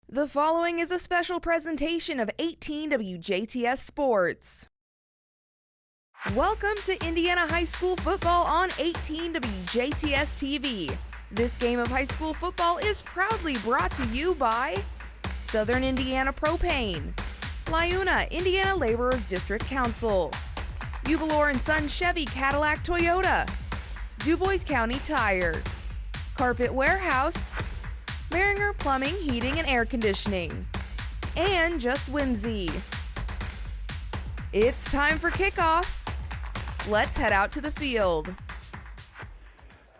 The following is a special presentation of 18 WJTS Sports. Welcome to Indiana High School football on 18 WJTS TV. This game of high school football is proudly brought to you by Southern Indiana Propane, Lyuna Indiana Laborers District Council, Uvalor & Son Chevy Cadillac Toyota, DuBois County Tire, Carpet Warehouse, Maringer Plumbing, Heating, and Air Conditioning, and Just Whimsy. It's time for kickoff. Let's head out to the field.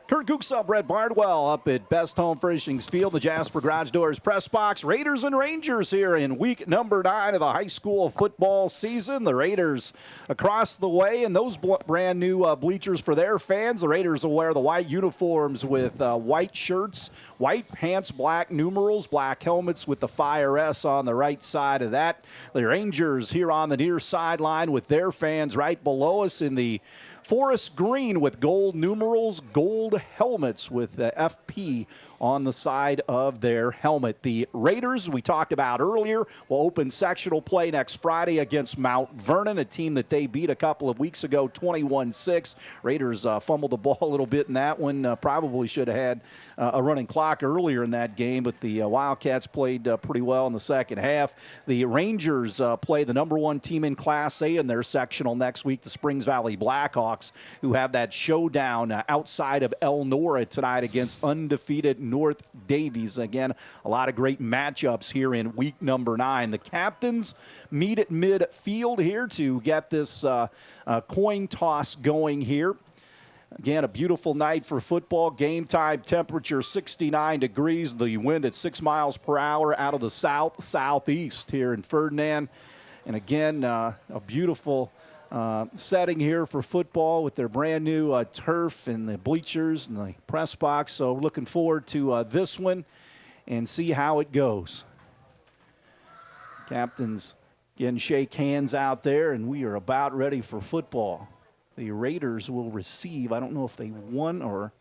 Kurt Gutgsell, Brett Bardwell up at Best Home Furnishings Field, the Jasper Garage Doors Press Box. Raiders and Rangers here in week number 9 of the high school football season. The Raiders across the way and those brand new bleachers for their fans. The Raiders will wear the white uniforms with white shirts, white pants, black numerals, black helmets with the Fire S on the right side of that. The Rangers here on the near sideline with their fans right below us in the forest green with gold numerals, gold helmets with the FP on the side of their helmet. The Raiders, we talked about earlier, will open sectional play next Friday against Mount Vernon, a team that they beat a couple of weeks ago, 21-6. Raiders fumbled the ball a little bit in that one. Probably should have had a running clock earlier in that game, but the Wildcats played pretty well in the second half. The Rangers play the number 1 team in Class A in their sectional next week, the Springs Valley Blackhawks, who have that showdown outside of Elnora tonight against undefeated North Davies. Again, a lot of great matchups here in week number 9. The captains meet at midfield here to get this coin toss going here. Again, a beautiful night for football. Game time temperature 69 degrees. The wind at 6 miles per hour out of the southeast here in Ferdinand. And again, a beautiful setting here for football with their brand new turf and the bleachers and the press box. So looking forward to this one and see how it goes. Captains again shake hands out there, and we are about ready for football. The Raiders will receive. I don't know if they won or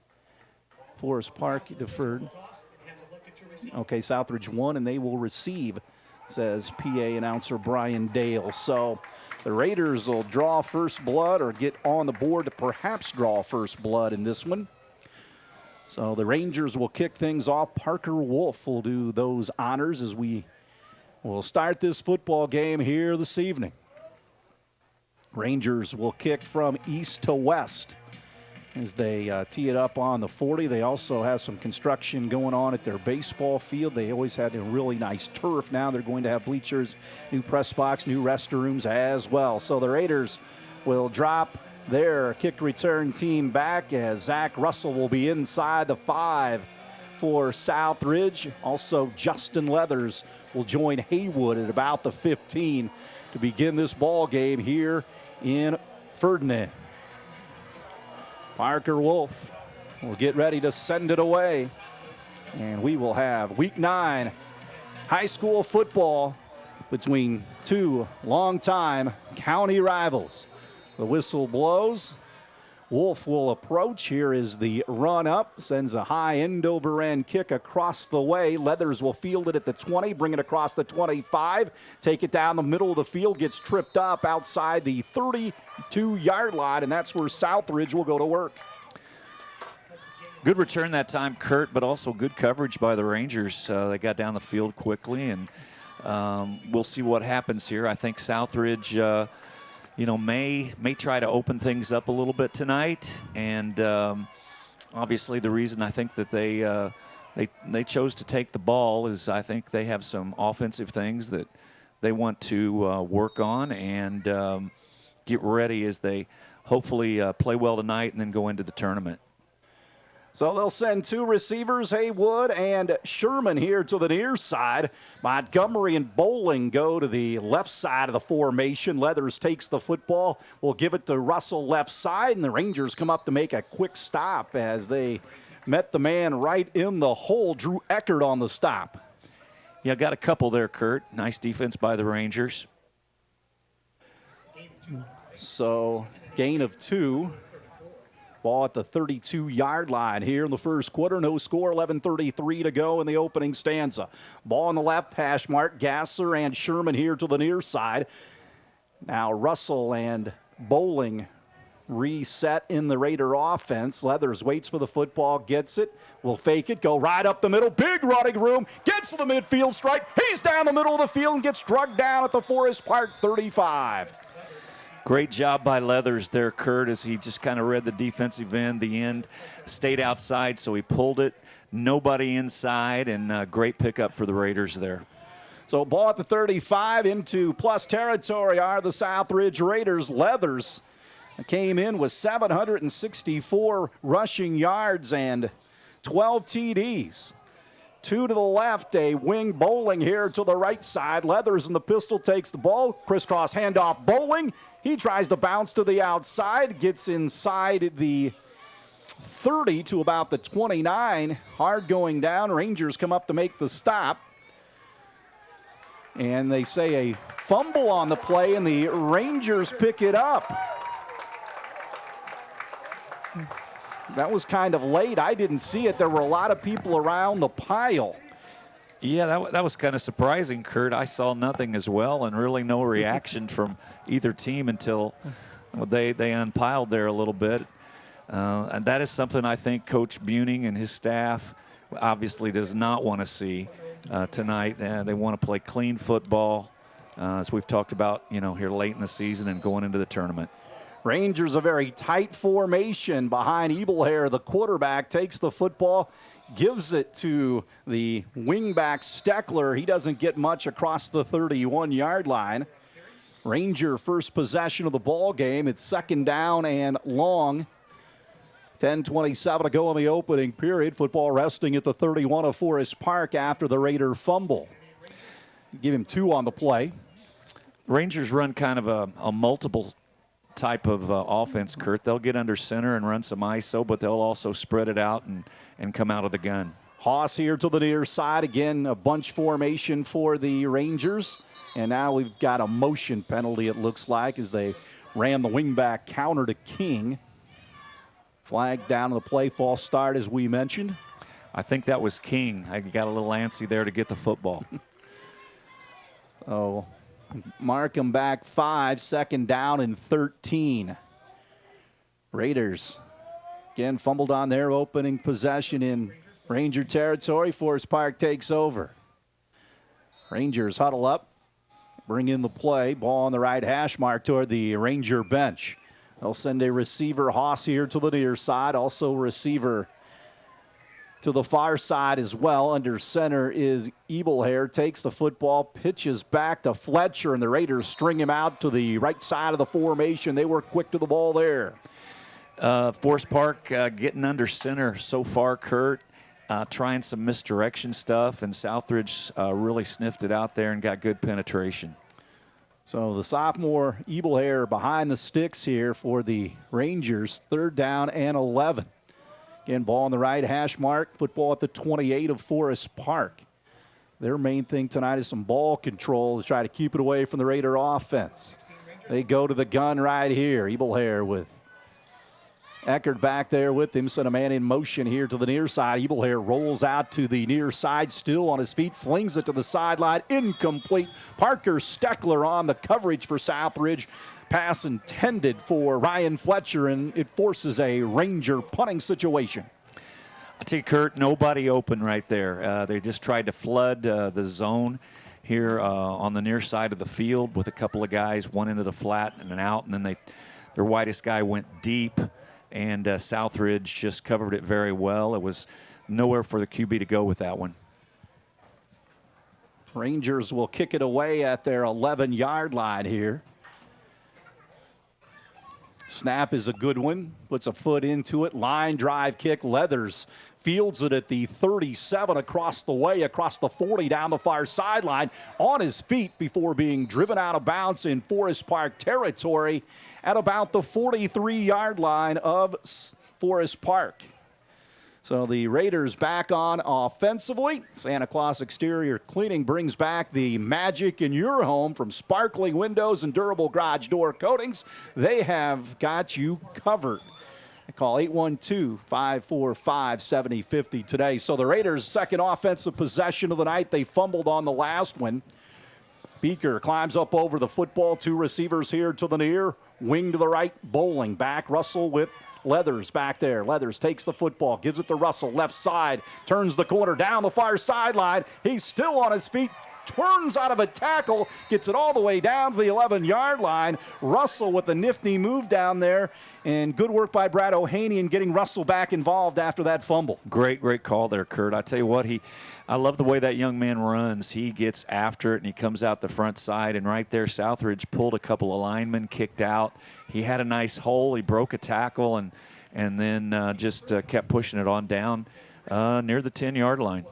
Forest Park deferred. Okay, Southridge won, and they will receive, says PA announcer Brian Dale. So the Raiders will draw first blood or get on the board to perhaps draw first blood in this one. So the Rangers will kick things off. Parker Wolf will do those honors as we will start this football game here this evening. Rangers will kick from east to west as they tee it up on the 40. They also have some construction going on at their baseball field. They always had a really nice turf. Now they're going to have bleachers, new press box, new restrooms as well. So the Raiders will drop their kick return team back as Zach Russell will be inside the 5 for Southridge. Also, Justin Leathers will join Haywood at about the 15 to begin this ball game here in Ferdinand. Parker Wolf will get ready to send it away. And we will have week 9 high school football between two longtime county rivals. The whistle blows. Wolf will approach. Here is the run up. Sends a high end over end kick across the way. Leathers will field it at the 20, bring it across the 25, take it down the middle of the field, gets tripped up outside the 32-yard line, and that's where Southridge will go to work. Good return that time, Kurt, but also good coverage by the Rangers. They got down the field quickly, and we'll see what happens here. I think Southridge may try to open things up a little bit tonight, and obviously the reason I think that they chose to take the ball is I think they have some offensive things that they want to work on and get ready as they hopefully play well tonight and then go into the tournament. So they'll send 2 receivers, Haywood and Sherman here to the near side. Montgomery and Bowling go to the left side of the formation. Leathers takes the football. Will give it to Russell left side, and the Rangers come up to make a quick stop as they met the man right in the hole. Drew Eckert on the stop. Yeah, got a couple there, Kurt. Nice defense by the Rangers. So gain of 2. Ball at the 32-yard line here in the first quarter. No score, 11:33 to go in the opening stanza. Ball on the left hash mark. Gasser and Sherman here to the near side. Now Russell and Bowling reset in the Raider offense. Leathers waits for the football, gets it, will fake it, go right up the middle, big running room, gets to the midfield stripe. He's down the middle of the field and gets drugged down at the Forest Park 35. Great job by Leathers there, Kurt, as he just kind of read the defensive end. The end stayed outside, so he pulled it. Nobody inside, and great pickup for the Raiders there. So ball at the 35 into plus territory are the Southridge Raiders. Leathers came in with 764 rushing yards and 12 TDs. 2 to the left, a wing Bowling here to the right side. Leathers in the pistol takes the ball. Crisscross handoff Bowling. He tries to bounce to the outside, gets inside the 30 to about the 29. Hard going down. Rangers come up to make the stop. And they say a fumble on the play, and the Rangers pick it up. That was kind of late. I didn't see it. There were a lot of people around the pile. Yeah, that was kind of surprising, Kurt. I saw nothing as well, and really no reaction from either team until they unpiled there a little bit. And that is something I think Coach Buning and his staff obviously does not want to see tonight. They want to play clean football, as we've talked about, here late in the season and going into the tournament. Rangers a very tight formation behind Ebelhair. The quarterback takes the football, gives it to the wingback Steckler. He doesn't get much across the 31-yard line. Ranger first possession of the ball game. It's second down and long. 10:27 to go in the opening period. Football resting at the 31 of Forest Park after the Raider fumble. Give him 2 on the play. Rangers run kind of a multiple type of offense, Kurt. They'll get under center and run some ISO, but they'll also spread it out and come out of the gun. Haas here to the near side. Again, a bunch formation for the Rangers. And now we've got a motion penalty, it looks like, as they ran the wingback counter to King. Flag down to the play, false start, as we mentioned. I think that was King. I got a little antsy there to get the football. Oh, mark him back 5, second down and 13. Raiders, again, fumbled on their opening possession in Ranger territory. Forest Park takes over. Rangers huddle up, bring in the play. Ball on the right hash mark toward the Ranger bench. They'll send a receiver, Haas, here to the near side. Also receiver to the far side as well. Under center is Ebelhair. Takes the football, pitches back to Fletcher, and the Raiders string him out to the right side of the formation. They were quick to the ball there. Forest Park getting under center so far, Kurt. Trying some misdirection stuff, and Southridge really sniffed it out there and got good penetration. So the sophomore Ebelhair behind the sticks here for the Rangers. Third down and 11. Again, ball on the right hash mark. Football at the 28 of Forest Park. Their main thing tonight is some ball control to try to keep it away from the Raider offense. They go to the gun right here. Ebelhair with Eckert back there with him. Sent a man in motion here to the near side. Ebelhair rolls out to the near side, still on his feet, flings it to the sideline. Incomplete. Parker Steckler on the coverage for Southridge. Pass intended for Ryan Fletcher, and it forces a Ranger punting situation. I tell you, Kurt, nobody open right there. They just tried to flood the zone here on the near side of the field with a couple of guys, one into the flat and an out, and then their widest guy went deep, and Southridge just covered it very well. It was nowhere for the QB to go with that one. Rangers will kick it away at their 11-yard line here. Snap is a good one. Puts a foot into it. Line drive kick. Leathers fields it at the 37 across the way, across the 40 down the far sideline. On his feet before being driven out of bounds in Forest Park territory at about the 43-yard line of Forest Park. So the Raiders back on offensively. Santa Claus Exterior Cleaning brings back the magic in your home from sparkling windows and durable garage door coatings. They have got you covered. Call 812-545-7050 today. So the Raiders' second offensive possession of the night. They fumbled on the last one. Beaker climbs up over the football. Two receivers here to the near. Wing to the right. Bowling back. Russell with Leathers back there. Leathers takes the football. Gives it to Russell. Left side. Turns the corner down the far sideline. He's still on his feet. Turns out of a tackle, gets it all the way down to the 11-yard line. Russell with a nifty move down there, and good work by Brad Ohanian getting Russell back involved after that fumble. Great call there, Kurt. I tell you what, I love the way that young man runs. He gets after it, and he comes out the front side, and right there, Southridge pulled a couple of linemen, kicked out. He had a nice hole. He broke a tackle, and then just kept pushing it on down near the 10-yard line.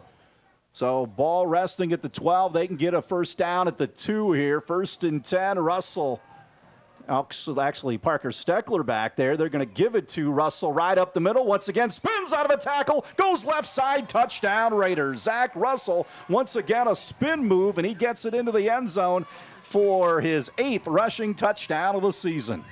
So ball resting at the 12. They can get a first down at the 2 here. 1st and 10. Russell, actually Parker Steckler back there. They're going to give it to Russell right up the middle. Once again, spins out of a tackle, goes left side, touchdown Raiders. Zach Russell, once again a spin move, and he gets it into the end zone for his 8th rushing touchdown of the season.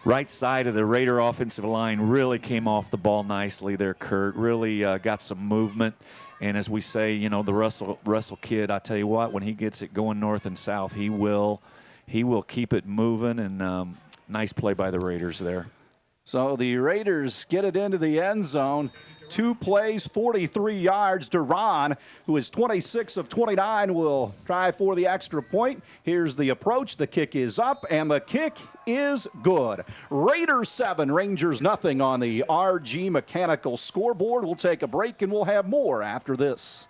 Right side of the Raider offensive line really came off the ball nicely there, Kurt. Really got some movement. And as we say, you know, the Russell kid, I tell you what, when he gets it going north and south, he will keep it moving, and nice play by the Raiders there. So the Raiders get it into the end zone. 2 plays, 43 yards. Duran, who is 26 of 29, will try for the extra point. Here's the approach. The kick is up, and the kick is good. Raiders 7, Rangers nothing on the RG Mechanical scoreboard. We'll take a break, and we'll have more after this.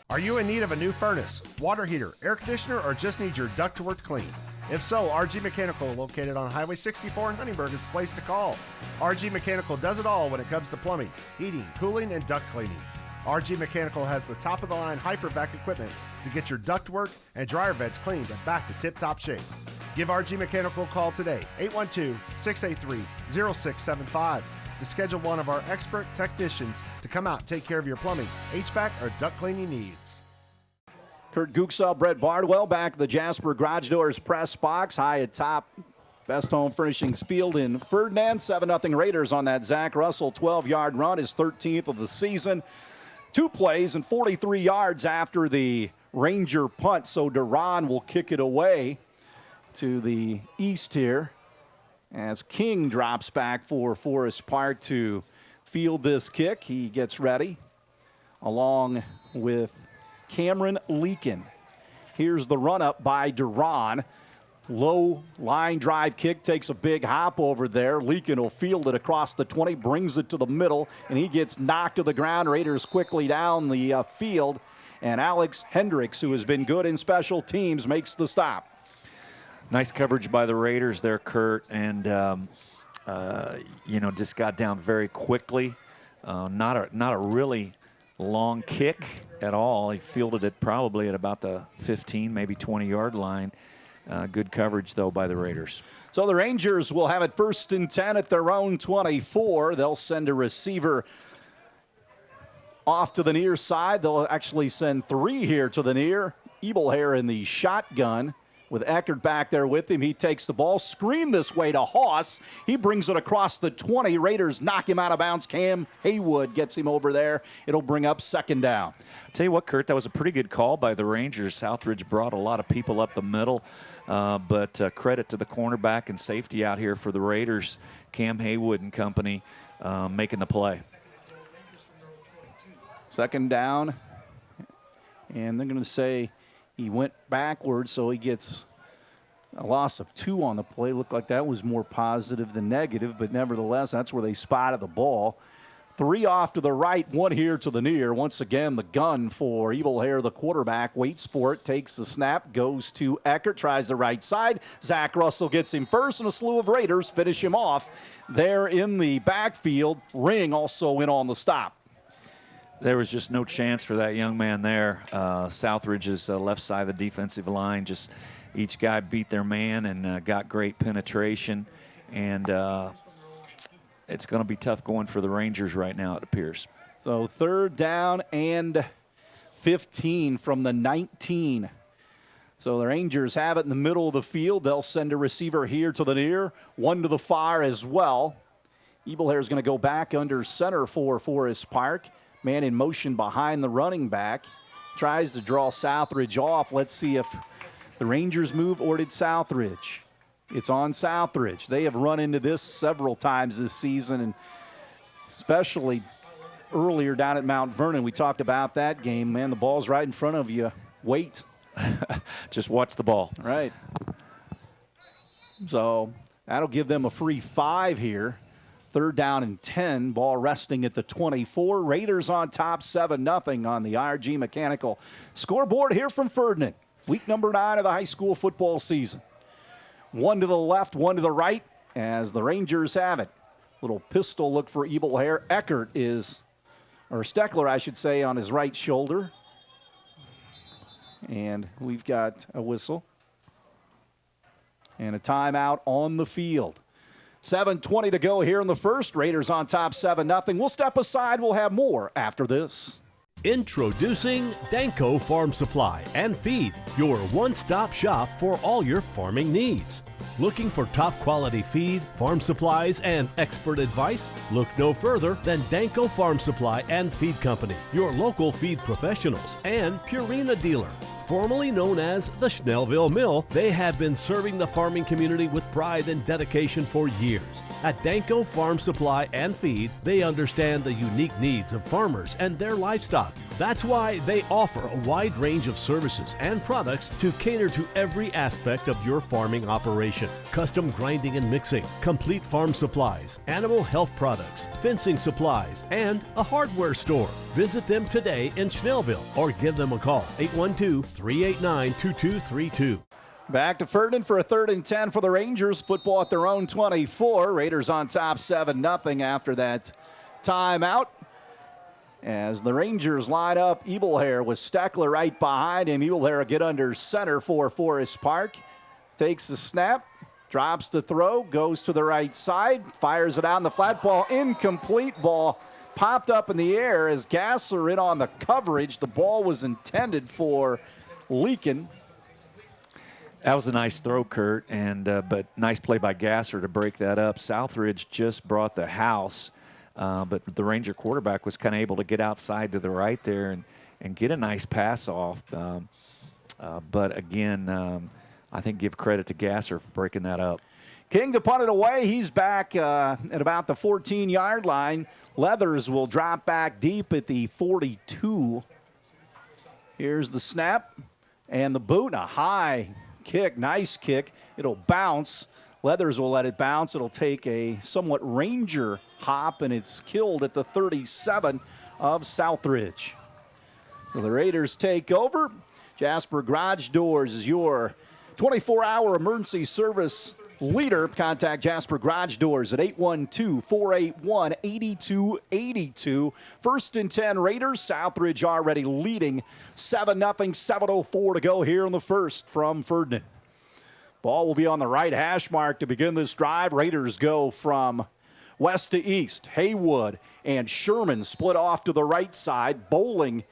Are you in need of a new furnace, water heater, air conditioner, or just need your ductwork cleaned? If so, RG Mechanical, located on Highway 64 in Huntingburg, is the place to call. RG Mechanical does it all when it comes to plumbing, heating, cooling, and duct cleaning. RG Mechanical has the top-of-the-line HyperVac equipment to get your ductwork and dryer vents cleaned and back to tip-top shape. Give RG Mechanical a call today, 812-683-0675, to schedule one of our expert technicians to come out and take care of your plumbing, HVAC, or duct cleaning needs. Kurt Gutgsell, Brett Bardwell back at the Jasper Garage Doors press box, high atop Best Home Furnishings Field in Ferdinand. 7-0 Raiders on that Zach Russell 12-yard run, his 13th of the season. 2 plays and 43 yards after the Ranger punt, so Duran will kick it away to the east here as King drops back for Forest Park to field this kick. He gets ready along with Cameron Leakin. Here's the run up by Duran. Low line drive kick, takes a big hop over there. Leakin will field it across the 20, brings it to the middle, and he gets knocked to the ground. Raiders quickly down the field, and Alex Hendricks, who has been good in special teams, makes the stop. Nice coverage by the Raiders there, Kurt, and just got down very quickly. Not a really long kick at all. He fielded it probably at about the 15, maybe 20-yard line. Good coverage, though, by the Raiders. So the Rangers will have it 1st and 10 at their own 24. They'll send a receiver off to the near side. They'll actually send 3 here to the near. Ebelhair in the shotgun with Eckert back there with him. He takes the ball, screen this way to Haas. He brings it across the 20. Raiders knock him out of bounds. Cam Haywood gets him over there. It'll bring up 2nd down. I'll tell you what, Kurt, that was a pretty good call by the Rangers. Southridge brought a lot of people up the middle, but credit to the cornerback and safety out here for the Raiders, Cam Haywood and company, making the play. 2nd down, and they're going to say he went backwards, so he gets a loss of 2 on the play. Looked like that was more positive than negative, but nevertheless, that's where they spotted the ball. 3 off to the right, 1 here to the near. Once again, the gun for Ebelhair, the quarterback, waits for it, takes the snap, goes to Eckert, tries the right side. Zach Russell gets him first, and a slew of Raiders finish him off there in the backfield. Ring also in on the stop. There was just no chance for that young man there. Southridge's left side of the defensive line, just each guy beat their man and got great penetration. And it's going to be tough going for the Rangers right now, it appears. So 3rd down and 15 from the 19. So the Rangers have it in the middle of the field. They'll send a receiver here to the near, 1 to the far as well. Ebelhair is going to go back under center for Forest Park. Man in motion behind the running back. Tries to draw Southridge off. Let's see if the Rangers move or did Southridge. It's on Southridge. They have run into this several times this season, and especially earlier down at Mount Vernon. We talked about that game. Man, the ball's right in front of you. Wait. Just watch the ball. Right. So that'll give them a free 5 here. 3rd down and 10. Ball resting at the 24. Raiders on top 7-0 on the RG Mechanical scoreboard here from Ferdinand. Week number 9 of the high school football season. 1 to the left, 1 to the right as the Rangers have it. Little pistol look for Ebelhair. Eckert is, or Steckler I should say, on his right shoulder. And we've got a whistle. And a timeout on the field. 7:20 to go here in the first. Raiders on top 7-0. We'll step aside. We'll have more after this. Introducing Danco Farm Supply and Feed, your one-stop shop for all your farming needs. Looking for top quality feed, farm supplies, and expert advice? Look no further than Danco Farm Supply and Feed Company, your local feed professionals and Purina dealer. Formerly known as the Schnellville Mill, they have been serving the farming community with pride and dedication for years. At Danco Farm Supply and Feed, they understand the unique needs of farmers and their livestock. That's why they offer a wide range of services and products to cater to every aspect of your farming operation. Custom grinding and mixing, complete farm supplies, animal health products, fencing supplies, and a hardware store. Visit them today in Schnellville or give them a call, 812-389-2232. Back to Ferdinand for a 3rd and 10 for the Rangers. Football at their own 24. Raiders on top 7-0 after that timeout. As the Rangers line up, Ebelhair with Steckler right behind him. Ebelhair get under center for Forest Park. Takes the snap, drops to throw, goes to the right side, fires it out in the flat. Ball incomplete. Ball popped up in the air as Gassler in on the coverage. The ball was intended for Leakin. That was a nice throw, Kurt, and but nice play by Gasser to break that up. Southridge just brought the house, but the Ranger quarterback was kind of able to get outside to the right there and get a nice pass off. But again, I think give credit to Gasser for breaking that up. King to punt it away. He's back at about the 14-yard line. Leathers will drop back deep at the 42. Here's the snap and the boot. A high kick, nice kick. It'll bounce. Leathers will let it bounce. It'll take a somewhat Ranger hop, and it's killed at the 37 of Southridge. So the Raiders take over. Jasper Garage Doors is your 24-hour emergency service leader. Contact Jasper Garage Doors at 812-481-8282. 1st and 10 Raiders. Southridge already leading 7-0, 7:04 to go here in the first from Ferdinand. Ball will be on the right hash mark to begin this drive. Raiders go from west to east. Haywood and Sherman split off to the right side. Bowling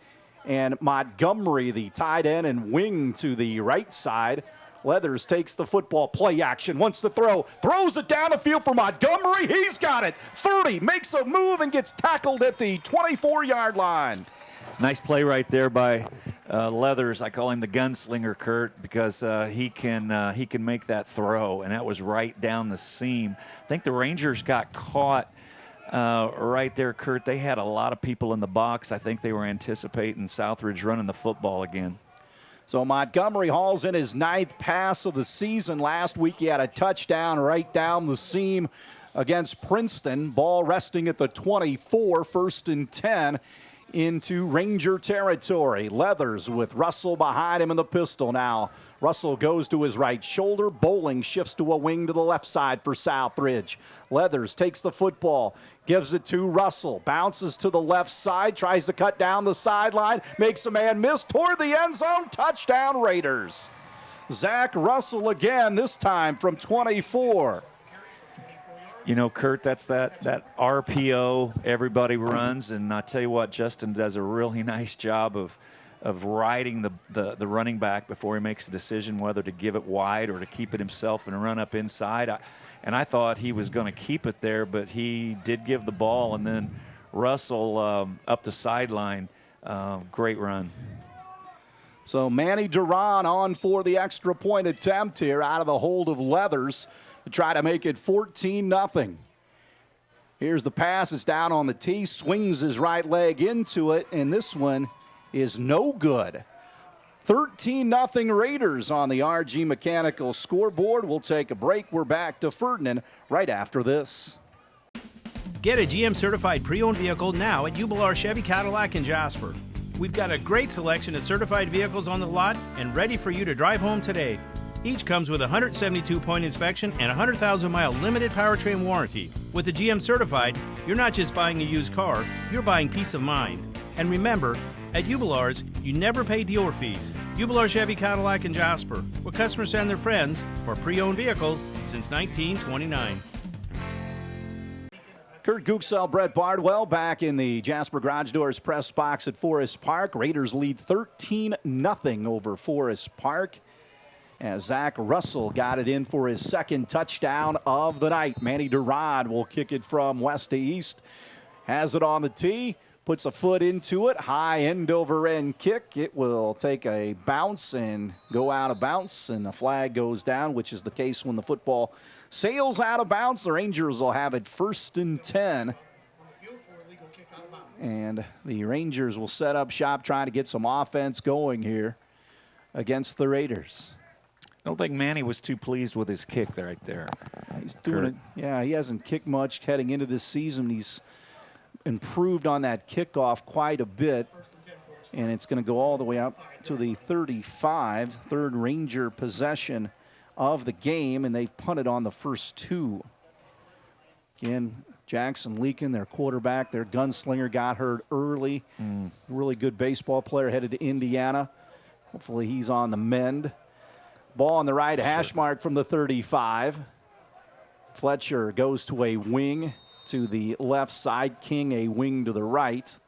and Montgomery, the tight end and wing, to the right side. Leathers takes the football, play action, wants to throw, throws it down the field for Montgomery. He's got it. 30, makes a move and gets tackled at the 24-yard line. Nice play right there by Leathers. I call him the gunslinger, Kurt, because he can make that throw, and that was right down the seam. I think the Rangers got caught right there, Kurt. They had a lot of people in the box. I think they were anticipating Southridge running the football again. So Montgomery hauls in his 9th pass of the season. Last week he had a touchdown right down the seam against Princeton. Ball resting at the 24, 1st and 10 into Ranger territory. Leathers with Russell behind him in the pistol now. Russell goes to his right shoulder. Bowling shifts to a wing to the left side for Southridge. Leathers takes the football, gives it to Russell, bounces to the left side, tries to cut down the sideline, makes a man miss toward the end zone. Touchdown Raiders. Zach Russell again, this time from 24. You know, Kurt, that's that RPO everybody runs, and I tell you what, Justin does a really nice job of of riding the running back before he makes a decision whether to give it wide or to keep it himself and run up inside. I thought he was going to keep it there, but he did give the ball, and then Russell up the sideline. Great run. So Manny Duran on for the extra point attempt here out of the hold of Leathers to try to make it 14-0. Here's the pass. It's down on the tee. Swings his right leg into it, and this one is no good. 13-0 Raiders on the RG Mechanical scoreboard. We'll take a break. We're back to Ferdinand right after this. Get a GM certified pre-owned vehicle now at Jubilar Chevy Cadillac in Jasper. We've got a great selection of certified vehicles on the lot and ready for you to drive home today. Each comes with a 172-point inspection and a 100,000-mile limited powertrain warranty. With a GM certified, you're not just buying a used car, you're buying peace of mind. And remember, at Jubilar's, you never pay dealer fees. Jubilar Chevy Cadillac in Jasper, where customers send their friends for pre-owned vehicles since 1929. Kurt Gutgsell, Brett Bardwell back in the Jasper Garage Doors press box at Forest Park. Raiders lead 13-0 over Forest Park as Zach Russell got it in for his second touchdown of the night. Manny Durand will kick it from west to east. Has it on the tee. Puts a foot into it. High end-over-end kick. It will take a bounce and go out of bounds, and the flag goes down, which is the case when the football sails out of bounds. The Rangers will have it 1st and 10. And the Rangers will set up shop trying to get some offense going here against the Raiders. I don't think Manny was too pleased with his kick right there. He's doing it. Yeah, he hasn't kicked much heading into this season. He's improved on that kickoff quite a bit, and it's going to go all the way up to the 35, third Ranger possession of the game, and they've punted on the first two. Again, Jackson Leakin, their quarterback, their gunslinger, got hurt early. Really good baseball player, headed to Indiana. Hopefully he's on the mend. Ball on the right hash mark from the 35. Fletcher goes to a wing to the left side. King a wing to the right.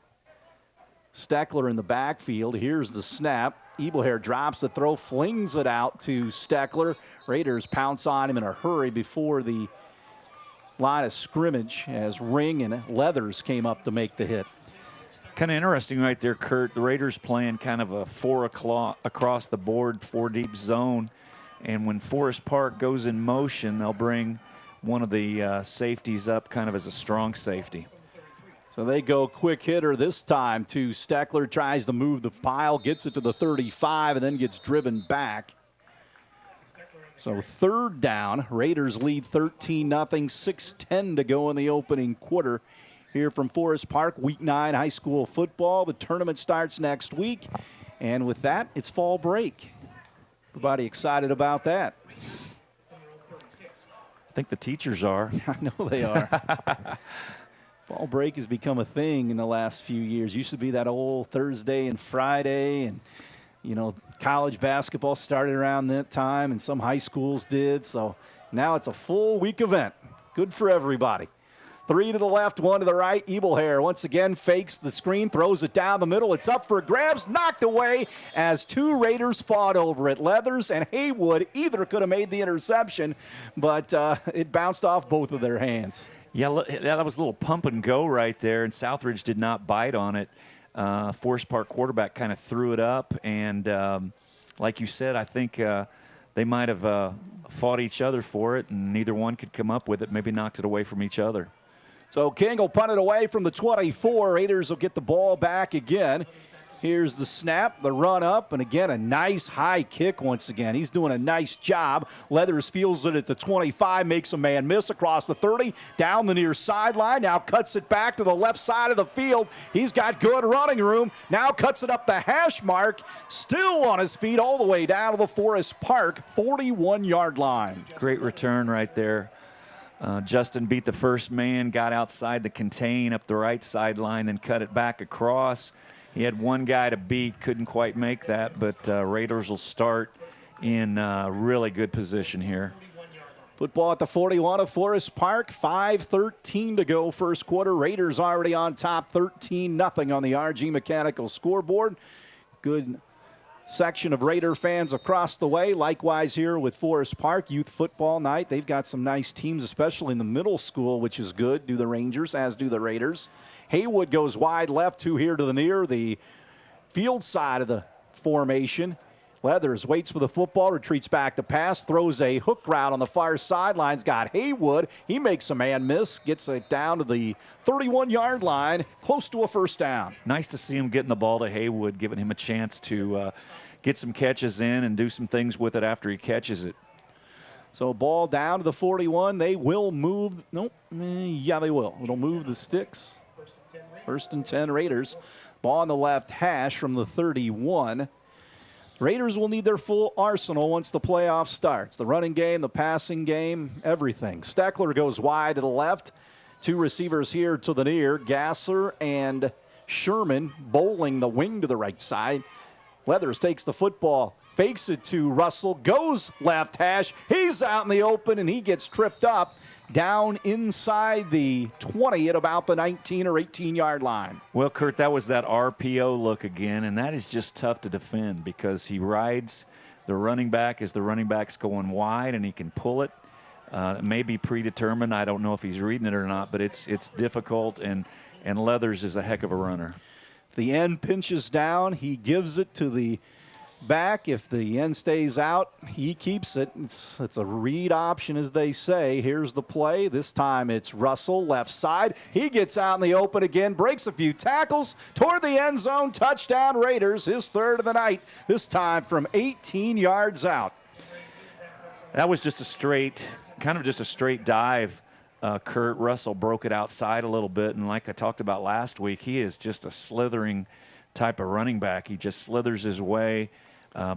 Steckler in the backfield. Here's the snap. Ebelhair drops the throw, flings it out to Steckler. Raiders pounce on him in a hurry before the line of scrimmage as Ring and Leathers came up to make the hit. Kind of interesting right there, Kurt. The Raiders playing kind of a 4 o'clock across the board, 4 deep zone. And when Forest Park goes in motion, they'll bring one of the safeties up kind of as a strong safety. So they go quick hitter this time to Steckler, tries to move the pile, gets it to the 35, and then gets driven back. So third down, Raiders lead 13-0, 6:10 to go in the opening quarter here from Forest Park. Week 9 high school football. The tournament starts next week, and with that, it's fall break. Everybody excited about that? I think the teachers are. I know they are. Fall break has become a thing in the last few years. Used to be that old Thursday and Friday, and you know, college basketball started around that time, and some high schools did. So now it's a full week event. Good for everybody. 3 to the left, 1 to the right. Ebelhair once again fakes the screen, throws it down the middle. It's up for grabs, knocked away as 2 Raiders fought over it. Leathers and Haywood either could have made the interception, but it bounced off both of their hands. Yeah, that was a little pump and go right there, and Southridge did not bite on it. Forest Park quarterback kind of threw it up, and like you said, I think they might have fought each other for it, and neither one could come up with it, maybe knocked it away from each other. So King will punt it away from the 24. Raiders will get the ball back again. Here's the snap, the run up, and again, a nice high kick once again. He's doing a nice job. Leathers feels it at the 25, makes a man miss across the 30, down the near sideline, now cuts it back to the left side of the field. He's got good running room, now cuts it up the hash mark, still on his feet all the way down to the Forest Park 41-yard line. Great return right there. Justin beat the first man, got outside the contain up the right sideline, then cut it back across. He had one guy to beat, couldn't quite make that, but Raiders will start in really good position here. Football at the 41 of Forest Park, 5:13 to go first quarter. Raiders already on top, 13-0 on the RG Mechanical scoreboard. good section of Raider fans across the way. Likewise here with Forest Park Youth Football Night. They've got some nice teams, especially in the middle school, which is good. Do the Rangers, as do the Raiders. Haywood goes wide left, 2 here to the near, the field side of the formation. Leathers waits for the football, retreats back to pass, throws a hook route on the far sidelines. Got Haywood. He makes a man miss, gets it down to the 31-yard line, close to a first down. Nice to see him getting the ball to Haywood, giving him a chance to get some catches in and do some things with it after he catches it. So ball down to the 41. They will move. Nope. Yeah, they will. It'll move the sticks. First and 10 Raiders. Ball on the left hash from the 31. Raiders will need their full arsenal once the playoff starts. The running game, the passing game, everything. Steckler goes wide to the left. 2 receivers here to the near. Gasser and Sherman bowling the wing to the right side. Leathers takes the football, fakes it to Russell, goes left hash. He's out in the open, and he gets tripped up down inside the 20 at about the 19 or 18-yard line. Well, Kurt, that was that RPO look again, and that is just tough to defend because he rides the running back as the running back's going wide, and he can pull it. It may be predetermined. I don't know if he's reading it or not, but it's difficult, and Leathers is a heck of a runner. If the end pinches down, he gives it to the back. If the end stays out, he keeps it. It's a read option, as they say. Here's the play. This time it's Russell, left side. He gets out in the open again, breaks a few tackles toward the end zone. Touchdown Raiders, his 3rd of the night, this time from 18 yards out. That was just a straight dive. Kurt Russell broke it outside a little bit, and like I talked about last week, he is just a slithering type of running back. He just slithers his way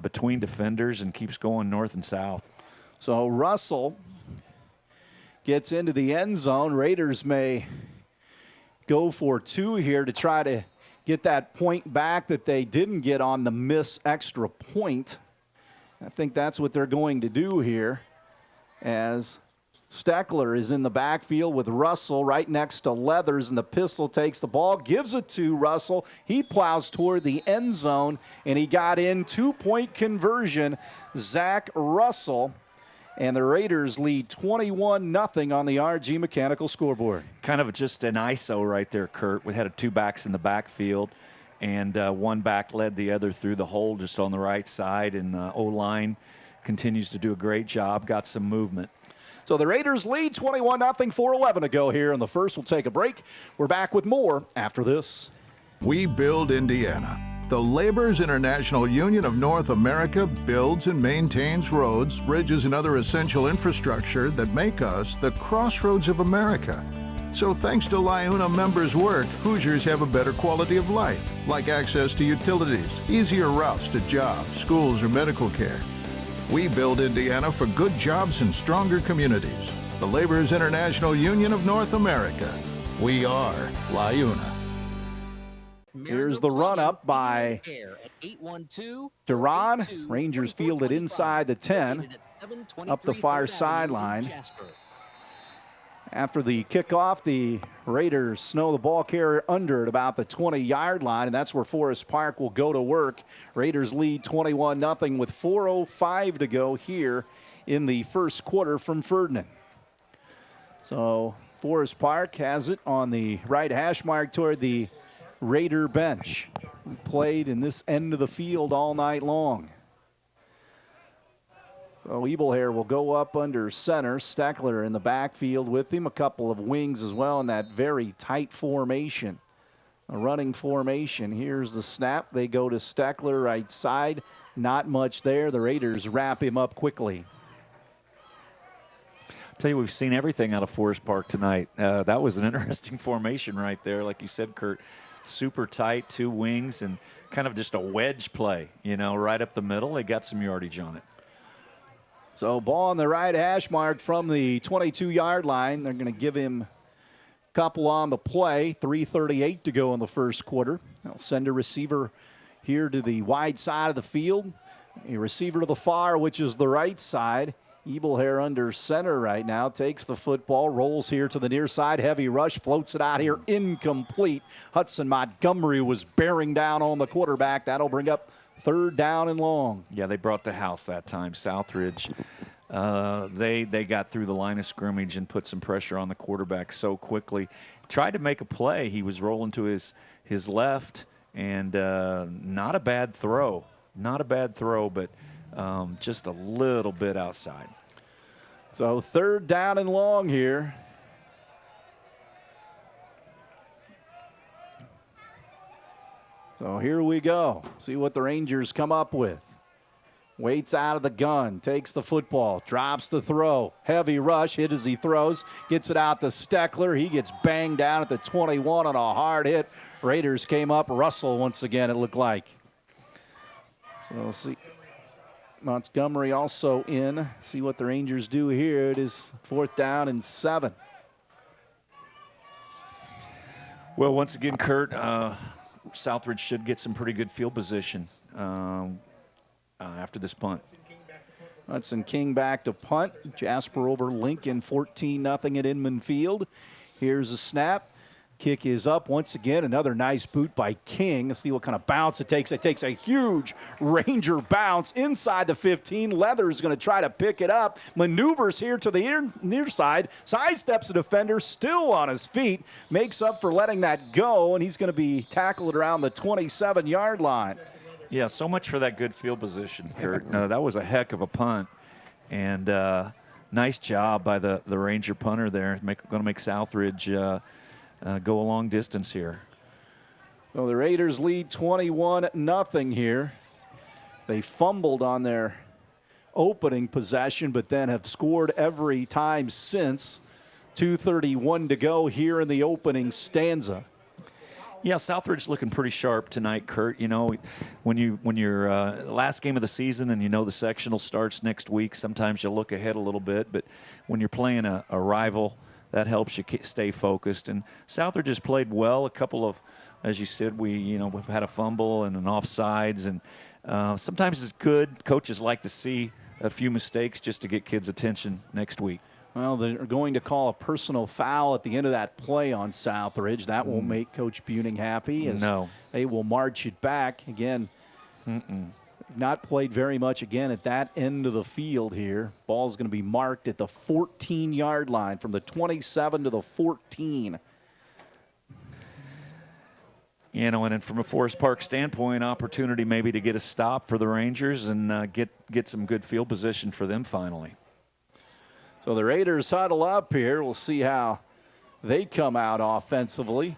between defenders and keeps going north and south. So Russell gets into the end zone. Raiders may go for 2 here to try to get that point back that they didn't get on the miss extra point. I think that's what they're going to do here, as Steckler is in the backfield with Russell right next to Leathers, and the pistol takes the ball, gives it to Russell. He plows toward the end zone, and he got in. 2-point conversion, Zach Russell, and the Raiders lead 21-0 on the RG Mechanical scoreboard. Kind of just an ISO right there, Kurt. We had 2 backs in the backfield, and 1 back led the other through the hole just on the right side, and O-line continues to do a great job, got some movement. So the Raiders lead 21-0, 4:11 to go here in the first. We'll take a break. We're back with more after this. We build Indiana. The Laborers International Union of North America builds and maintains roads, bridges, and other essential infrastructure that make us the crossroads of America. So thanks to LIUNA members' work, Hoosiers have a better quality of life, like access to utilities, easier routes to jobs, schools, or medical care. We build Indiana for good jobs and stronger communities. The Laborers International Union of North America. We are LIUNA. Here's the run-up by Duran. Rangers fielded inside the 10, up the far sideline. After the kickoff, the Raiders snow the ball carrier under at about the 20-yard line, and that's where Forest Park will go to work. Raiders lead 21-0 with 4:05 to go here in the first quarter from Ferdinand. So Forest Park has it on the right hash mark toward the Raider bench. We played in this end of the field all night long. So Ebelhair will go up under center. Steckler in the backfield with him. A couple of wings as well in that very tight formation. A running formation. Here's the snap. They go to Steckler right side. Not much there. The Raiders wrap him up quickly. I'll tell you, we've seen everything out of Forest Park tonight. That was an interesting formation right there. Like you said, Kurt, super tight, 2 wings, and kind of just a wedge play, right up the middle. They got some yardage on it. So ball on the right hash mark from the 22-yard line. They're going to give him a couple on the play. 3:38 to go in the first quarter. They'll send a receiver here to the wide side of the field. A receiver to the far, which is the right side. Ebelhair under center right now, takes the football, rolls here to the near side, heavy rush, floats it out here, incomplete. Hudson Montgomery was bearing down on the quarterback. That'll bring up 3rd down and long. Yeah, they brought the house that time. Southridge, they got through the line of scrimmage and put some pressure on the quarterback so quickly. Tried to make a play. He was rolling to his left, and not a bad throw. Not a bad throw, but just a little bit outside. So 3rd down and long here. So here we go. See what the Rangers come up with. Waits out of the gun, takes the football, drops the throw. Heavy rush, hit as he throws, gets it out to Steckler. He gets banged down at the 21 on a hard hit. Raiders came up. Russell once again, it looked like. So we'll see. Montgomery also in. See what the Rangers do here. It is 4th down and 7. Well, once again, Kurt, Southridge should get some pretty good field position after this punt. Hudson King back to punt. Jasper over Lincoln 14-0 at Inman Field. Here's a snap. Kick is up once again. Another nice boot by King. Let's see what kind of bounce it takes. It takes a huge Ranger bounce inside the 15. Leather's going to try to pick it up. Maneuvers here to the near side. Sidesteps the defender, still on his feet. Makes up for letting that go, and he's going to be tackled around the 27-yard line. Yeah, so much for that good field position, Kurt. No, that was a heck of a punt. And nice job by the Ranger punter there. Going to make Southridge go a long distance here. Well, the Raiders lead 21-0 here. They fumbled on their opening possession, but then have scored every time since. 2:31 to go here in the opening stanza. Yeah, Southridge looking pretty sharp tonight, Kurt. You know, when you're last game of the season and you know the sectional starts next week, sometimes you look ahead a little bit. But when you're playing a rival, that helps you stay focused. And Southridge has played well. A couple of, as you said, we've had a fumble and an offsides. And sometimes it's good. Coaches like to see a few mistakes just to get kids' attention next week. Well, they're going to call a personal foul at the end of that play on Southridge. That won't make Coach Buning happy, as they will march it back. Again, not played very much again at that end of the field here. Ball's going to be marked at the 14-yard line, from the 27 to the 14. You know, and then from a Forest Park standpoint, opportunity maybe to get a stop for the Rangers and get some good field position for them finally. So the Raiders huddle up here. We'll see how they come out offensively.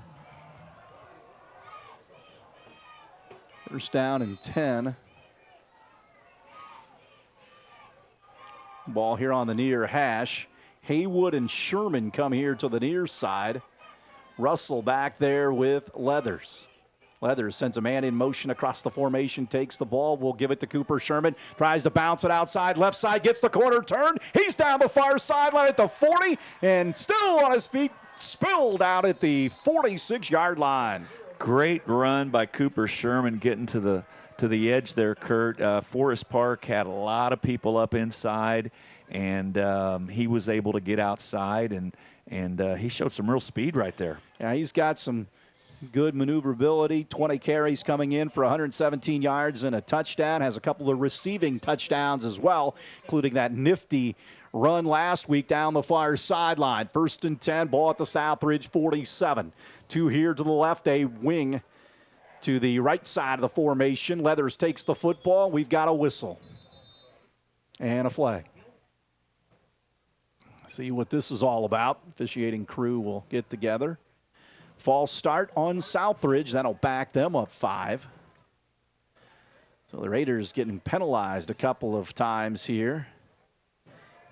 1st down and 10. Ball here on the near hash. Haywood and Sherman come here to the near side. Russell back there with Leathers. Leathers sends a man in motion across the formation, takes the ball. We'll give it to Cooper Sherman. Tries to bounce it outside, left side, gets the corner turn. He's down the far sideline at the 40 and still on his feet, spilled out at the 46-yard line. Great run by Cooper Sherman getting to the edge there, Kurt. Forest Park had a lot of people up inside, and he was able to get outside, and he showed some real speed right there. Yeah, he's got some good maneuverability. 20 carries coming in for 117 yards and a touchdown. Has a couple of receiving touchdowns as well, including that nifty run last week down the far sideline. 1st and 10, ball at the Southridge 47. 2 here to the left, a wing to the right side of the formation. Leathers takes the football. We've got a whistle and a flag. See what this is all about. Officiating crew will get together. False start on Southridge. That'll back them up 5. So the Raiders getting penalized a couple of times here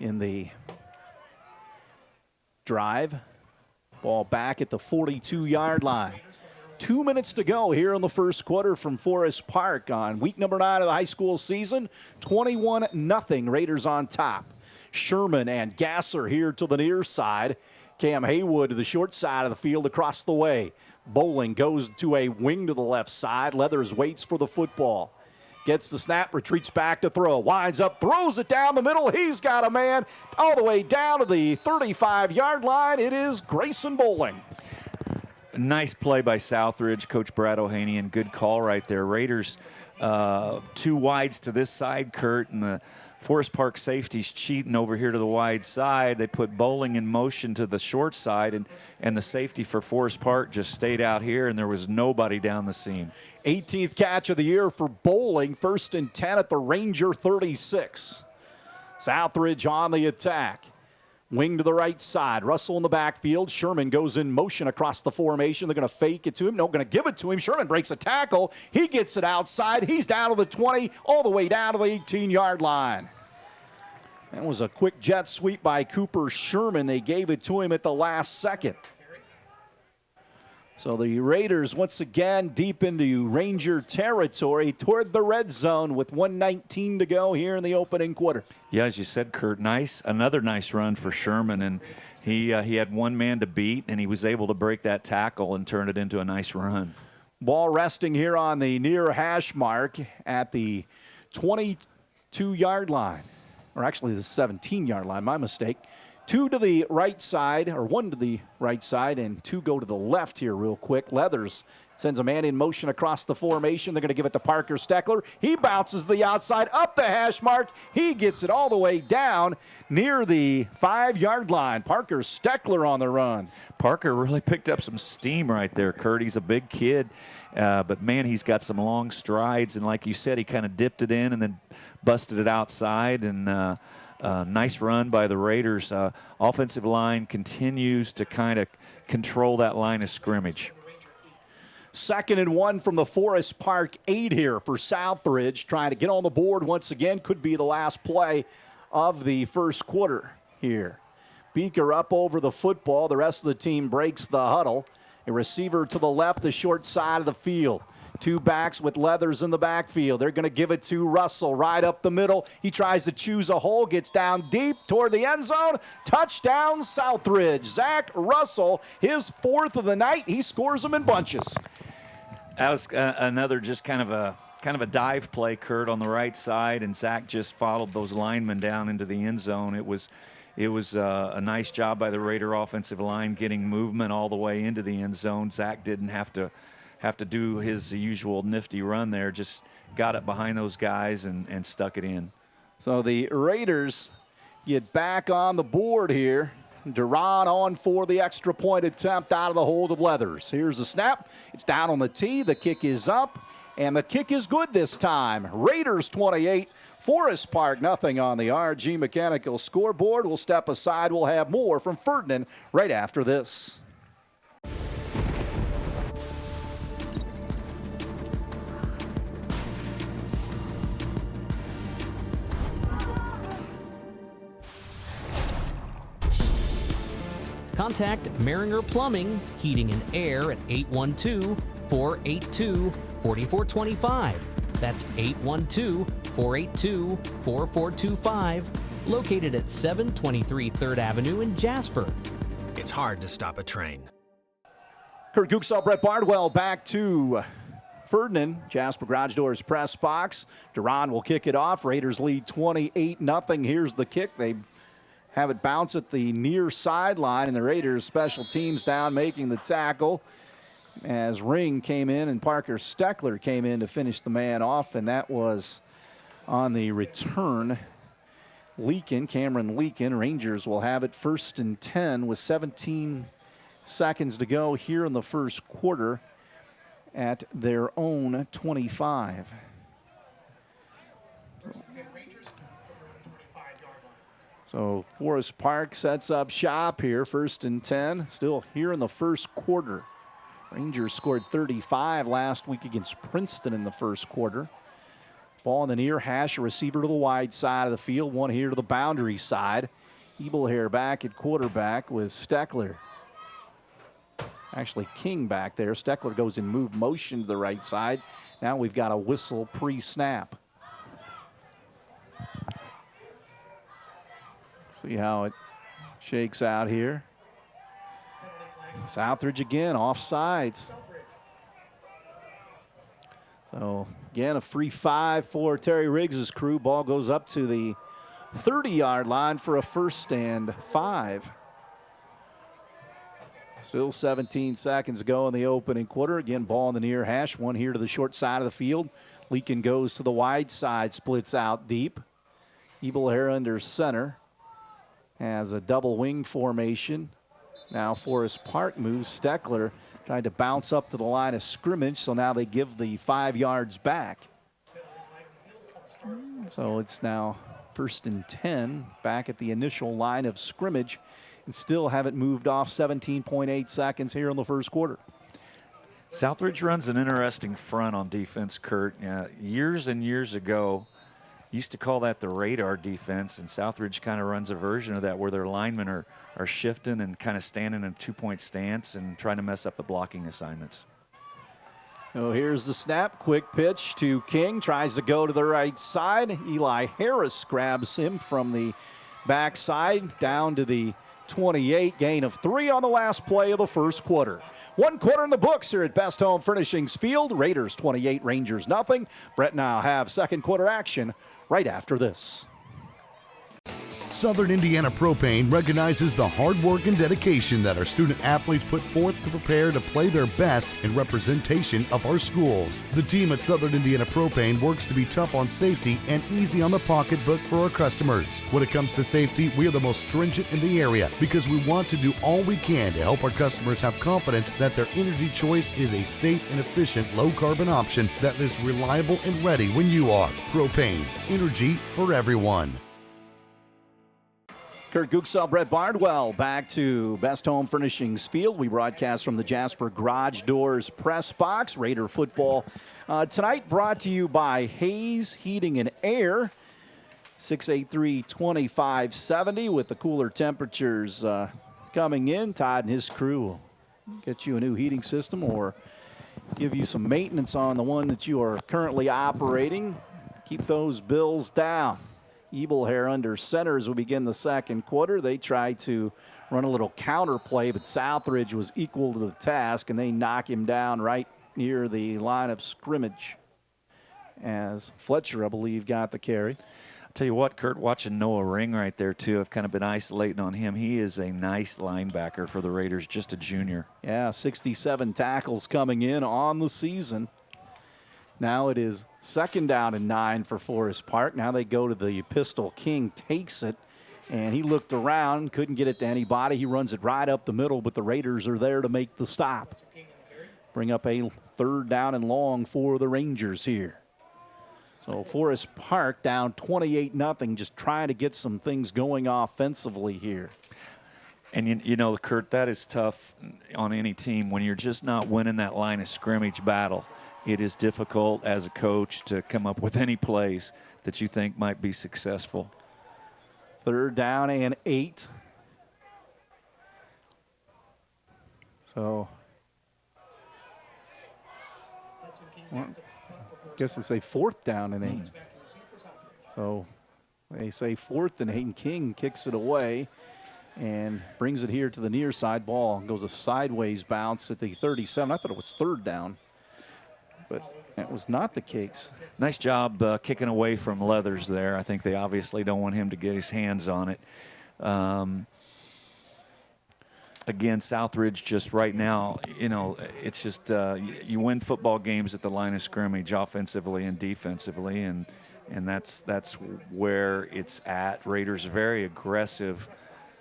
in the drive. Ball back at the 42-yard line. 2 minutes to go here in the first quarter from Forest Park on week number 9 of the high school season. 21-0, Raiders on top. Sherman and Gasser here to the near side. Cam Haywood to the short side of the field across the way. Bowling goes to a wing to the left side. Leathers waits for the football. gets the snap, retreats back to throw, winds up, throws it down the middle. He's got a man all the way down to the 35-yard line. It is Grayson Bowling. Nice play by Southridge, Coach Brad O'Haney, good call right there. Raiders 2 wides to this side, Kurt, and the Forest Park safety's cheating over here to the wide side. They put Bowling in motion to the short side, and the safety for Forest Park just stayed out here, and there was nobody down the seam. 18th catch of the year for Bowling, 1st and 10 at the Ranger 36. Southridge on the attack. Wing to the right side. Russell in the backfield. Sherman goes in motion across the formation. They're going to fake it to him. No, going to give it to him. Sherman breaks a tackle. He gets it outside. He's down to the 20, all the way down to the 18-yard line. That was a quick jet sweep by Cooper Sherman. They gave it to him at the last second. So the Raiders once again deep into Ranger territory toward the red zone with 1:19 to go here in the opening quarter. Yeah, as you said, Kurt, another nice run for Sherman, and he had one man to beat, and he was able to break that tackle and turn it into a nice run. Ball resting here on the near hash mark at the 22-yard line, or actually the 17-yard line, my mistake. 2 to the right side, or 1 to the right side, and 2 go to the left here real quick. Leathers sends a man in motion across the formation. They're going to give it to Parker Steckler. He bounces the outside up the hash mark. He gets it all the way down near the 5-yard line. Parker Steckler on the run. Parker really picked up some steam right there, Kurt. He's a big kid, but, man, he's got some long strides. And like you said, he kind of dipped it in and then busted it outside, and nice run by the Raiders. Offensive line continues to kind of control that line of scrimmage. 2nd and 1 from the Forest Park 8 here for Southridge. Trying to get on the board once again. Could be the last play of the first quarter here. Beaker up over the football. The rest of the team breaks the huddle. A receiver to the left, the short side of the field. 2 backs with Leathers in the backfield. They're going to give it to Russell right up the middle. He tries to choose a hole, gets down deep toward the end zone. Touchdown, Southridge. Zach Russell, his 4th of the night. He scores them in bunches. That was another just kind of a dive play, Kurt, on the right side, and Zach just followed those linemen down into the end zone. It was a nice job by the Raider offensive line getting movement all the way into the end zone. Zach didn't have to do his usual nifty run there, just got it behind those guys and stuck it in. So the Raiders get back on the board here. Duran on for the extra point attempt out of the hold of Leathers. Here's the snap. It's down on the tee. The kick is up, and the kick is good this time. Raiders 28, Forest Park nothing on the RG Mechanical scoreboard. We'll step aside. We'll have more from Ferdinand right after this. Contact Maringer Plumbing, Heating and Air at 812-482-4425. That's 812-482-4425. Located at 723 3rd Avenue in Jasper. It's hard to stop a train. Kurt Gutgsell, Brett Bardwell back to Ferdinand. Jasper Garage Doors press box. Duran will kick it off. Raiders lead 28-0. Here's the kick. They have it bounce at the near sideline, and the Raiders special teams down making the tackle as Ring came in and Parker Steckler came in to finish the man off, and that was on the return. Cameron Leakin. Rangers will have it 1st and 10 with 17 seconds to go here in the first quarter at their own 25. So Forest Park sets up shop here, 1st and 10. Still here in the first quarter. Rangers scored 35 last week against Princeton in the first quarter. Ball in the near hash, a receiver to the wide side of the field, one here to the boundary side. Ebelhair back at quarterback with Steckler. Actually, King back there. Steckler goes in move motion to the right side. Now we've got a whistle pre-snap. See how it shakes out here. Southridge again, offsides. So Again, a free 5 for Terry Riggs' crew. Ball goes up to the 30-yard line for a 1st and 5. Still 17 seconds ago in the opening quarter. Again, ball in the near hash. One here to the short side of the field. Leakin goes to the wide side, splits out deep. Ebelhair under center. Has a double wing formation. Now Forest Park moves. Steckler tried to bounce up to the line of scrimmage, so now they give the 5 yards back. So it's now 1st and 10 back at the initial line of scrimmage, and still haven't moved off. 17.8 seconds here in the first quarter. Southridge runs an interesting front on defense, Kurt. Years and years ago, used to call that the radar defense, and Southridge kind of runs a version of that where their linemen are shifting and kind of standing in a 2-point stance and trying to mess up the blocking assignments. Oh, here's the snap. Quick pitch to King. Tries to go to the right side. Eli Harris grabs him from the backside down to the 28. Gain of 3 on the last play of the first quarter. 1 quarter in the books here at Best Home Furnishings Field. Raiders 28, Rangers nothing. Brett now have second quarter action right after this. Southern Indiana Propane recognizes the hard work and dedication that our student athletes put forth to prepare to play their best in representation of our schools. The team at Southern Indiana Propane works to be tough on safety and easy on the pocketbook for our customers. When it comes to safety, we are the most stringent in the area because we want to do all we can to help our customers have confidence that their energy choice is a safe and efficient low-carbon option that is reliable and ready when you are. Propane, energy for everyone. Kurt Gutgsell, Brett Bardwell, back to Best Home Furnishings Field. We broadcast from the Jasper Garage Doors press box. Raider football tonight brought to you by Hayes Heating and Air. 683-2570 with the cooler temperatures coming in. Todd and his crew will get you a new heating system or give you some maintenance on the one that you are currently operating. Keep those bills down. Ebelhair under center as we begin the second quarter. They try to run a little counter play, but Southridge was equal to the task, and they knock him down right near the line of scrimmage as Fletcher, I believe, got the carry. I'll tell you what, Kurt, watching Noah Ring right there, too, I've kind of been isolating on him. He is a nice linebacker for the Raiders, just a junior. Yeah, 67 tackles coming in on the season. Now it is 2nd down and 9 for Forest Park. Now they go to the pistol. King takes it, and he looked around, couldn't get it to anybody. He runs it right up the middle, but the Raiders are there to make the stop. Bring up a 3rd down and long for the Rangers here. So Forest Park down 28-0, just trying to get some things going offensively here. And, you know, Kurt, that is tough on any team when you're just not winning that line of scrimmage battle. It is difficult as a coach to come up with any plays that you think might be successful. 3rd down and 8. So, well, I guess it's a 4th down and 8. So they say 4th and 8, and King kicks it away and brings it here to the near side. Ball goes a sideways bounce at the 37. I thought it was 3rd down, but that was not the case. Nice job kicking away from Leathers there. I think they obviously don't want him to get his hands on it. Again, Southridge just right now, you know, it's just you win football games at the line of scrimmage offensively and defensively, and that's where it's at. Raiders very aggressive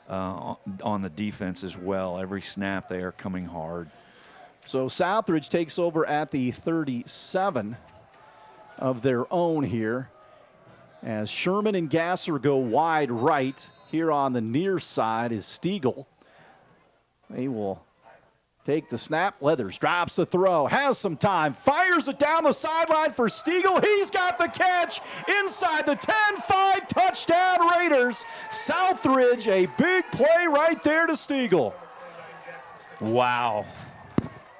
on the defense as well. Every snap they are coming hard. So Southridge takes over at the 37 of their own here as Sherman and Gasser go wide right. Here on the near side is Stiegel. They will take the snap. Leathers drops the throw, has some time, fires it down the sideline for Stiegel. He's got the catch inside the 10-5, touchdown Raiders. Southridge, a big play right there to Stiegel. Wow.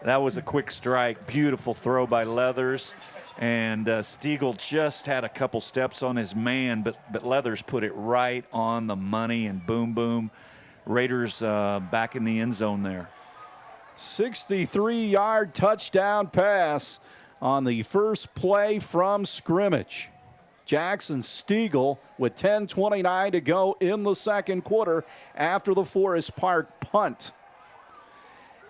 That was a quick strike. Beautiful throw by Leathers. And Stiegel just had a couple steps on his man, but Leathers put it right on the money, and boom, boom. Raiders back in the end zone there. 63-yard touchdown pass on the first play from scrimmage. Jackson Stiegel with 10:29 to go in the second quarter after the Forest Park punt.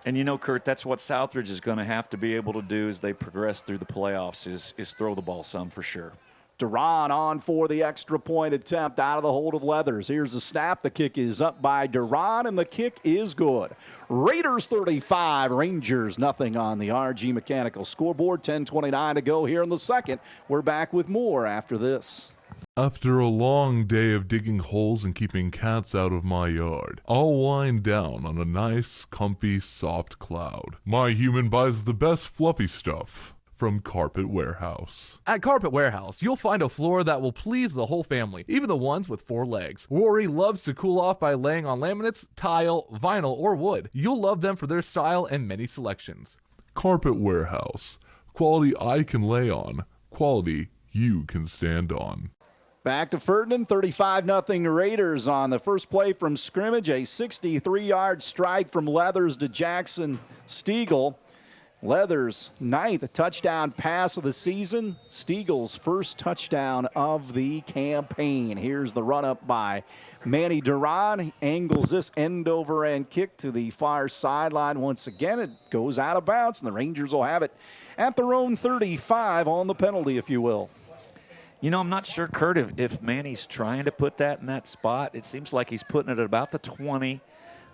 And you know, Kurt, that's what Southridge is going to have to be able to do as they progress through the playoffs is throw the ball some for sure. Duran on for the extra point attempt out of the hold of Leathers. Here's the snap. The kick is up by Duran, and the kick is good. Raiders 35, Rangers nothing on the RG Mechanical scoreboard. 10:29 to go here in the second. We're back with more after this. After a long day of digging holes and keeping cats out of my yard, I'll wind down on a nice, comfy, soft cloud. My human buys the best fluffy stuff from Carpet Warehouse. At Carpet Warehouse, you'll find a floor that will please the whole family, even the ones with 4 legs. Rory loves to cool off by laying on laminates, tile, vinyl, or wood. You'll love them for their style and many selections. Carpet Warehouse. Quality I can lay on. Quality you can stand on. Back to Ferdinand, 35-0 Raiders on the first play from scrimmage. A 63-yard strike from Leathers to Jackson Stiegel. Leathers' 9th touchdown pass of the season. Stiegel's first touchdown of the campaign. Here's the run-up by Manny Duran. Angles this end-over-end kick to the far sideline. Once again, it goes out of bounds, and the Rangers will have it at their own 35 on the penalty, if you will. You know, I'm not sure, Kurt, if Manny's trying to put that in that spot. It seems like he's putting it at about the 20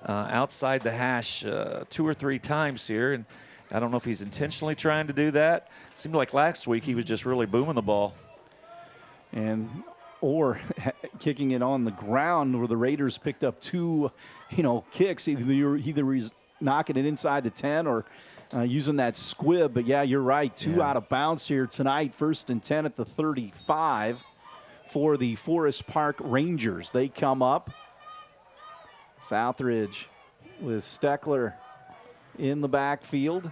outside the hash 2 or 3 times here. And I don't know if he's intentionally trying to do that. It seemed like last week he was just really booming the ball. Or kicking it on the ground where the Raiders picked up 2, kicks. Either he's knocking it inside the 10 or using that squib. But, yeah, you're right. 2 out of bounds here tonight. 1st and 10 at the 35 for the Forest Park Rangers. They come up. Southridge with Steckler in the backfield.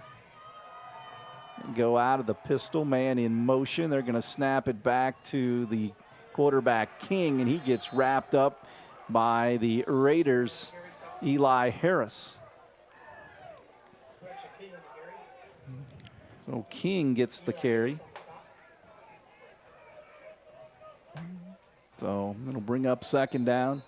Go out of the pistol, man in motion. They're going to snap it back to the quarterback, King, and he gets wrapped up by the Raiders, Eli Harris. So King gets the carry. So it'll bring up 2nd down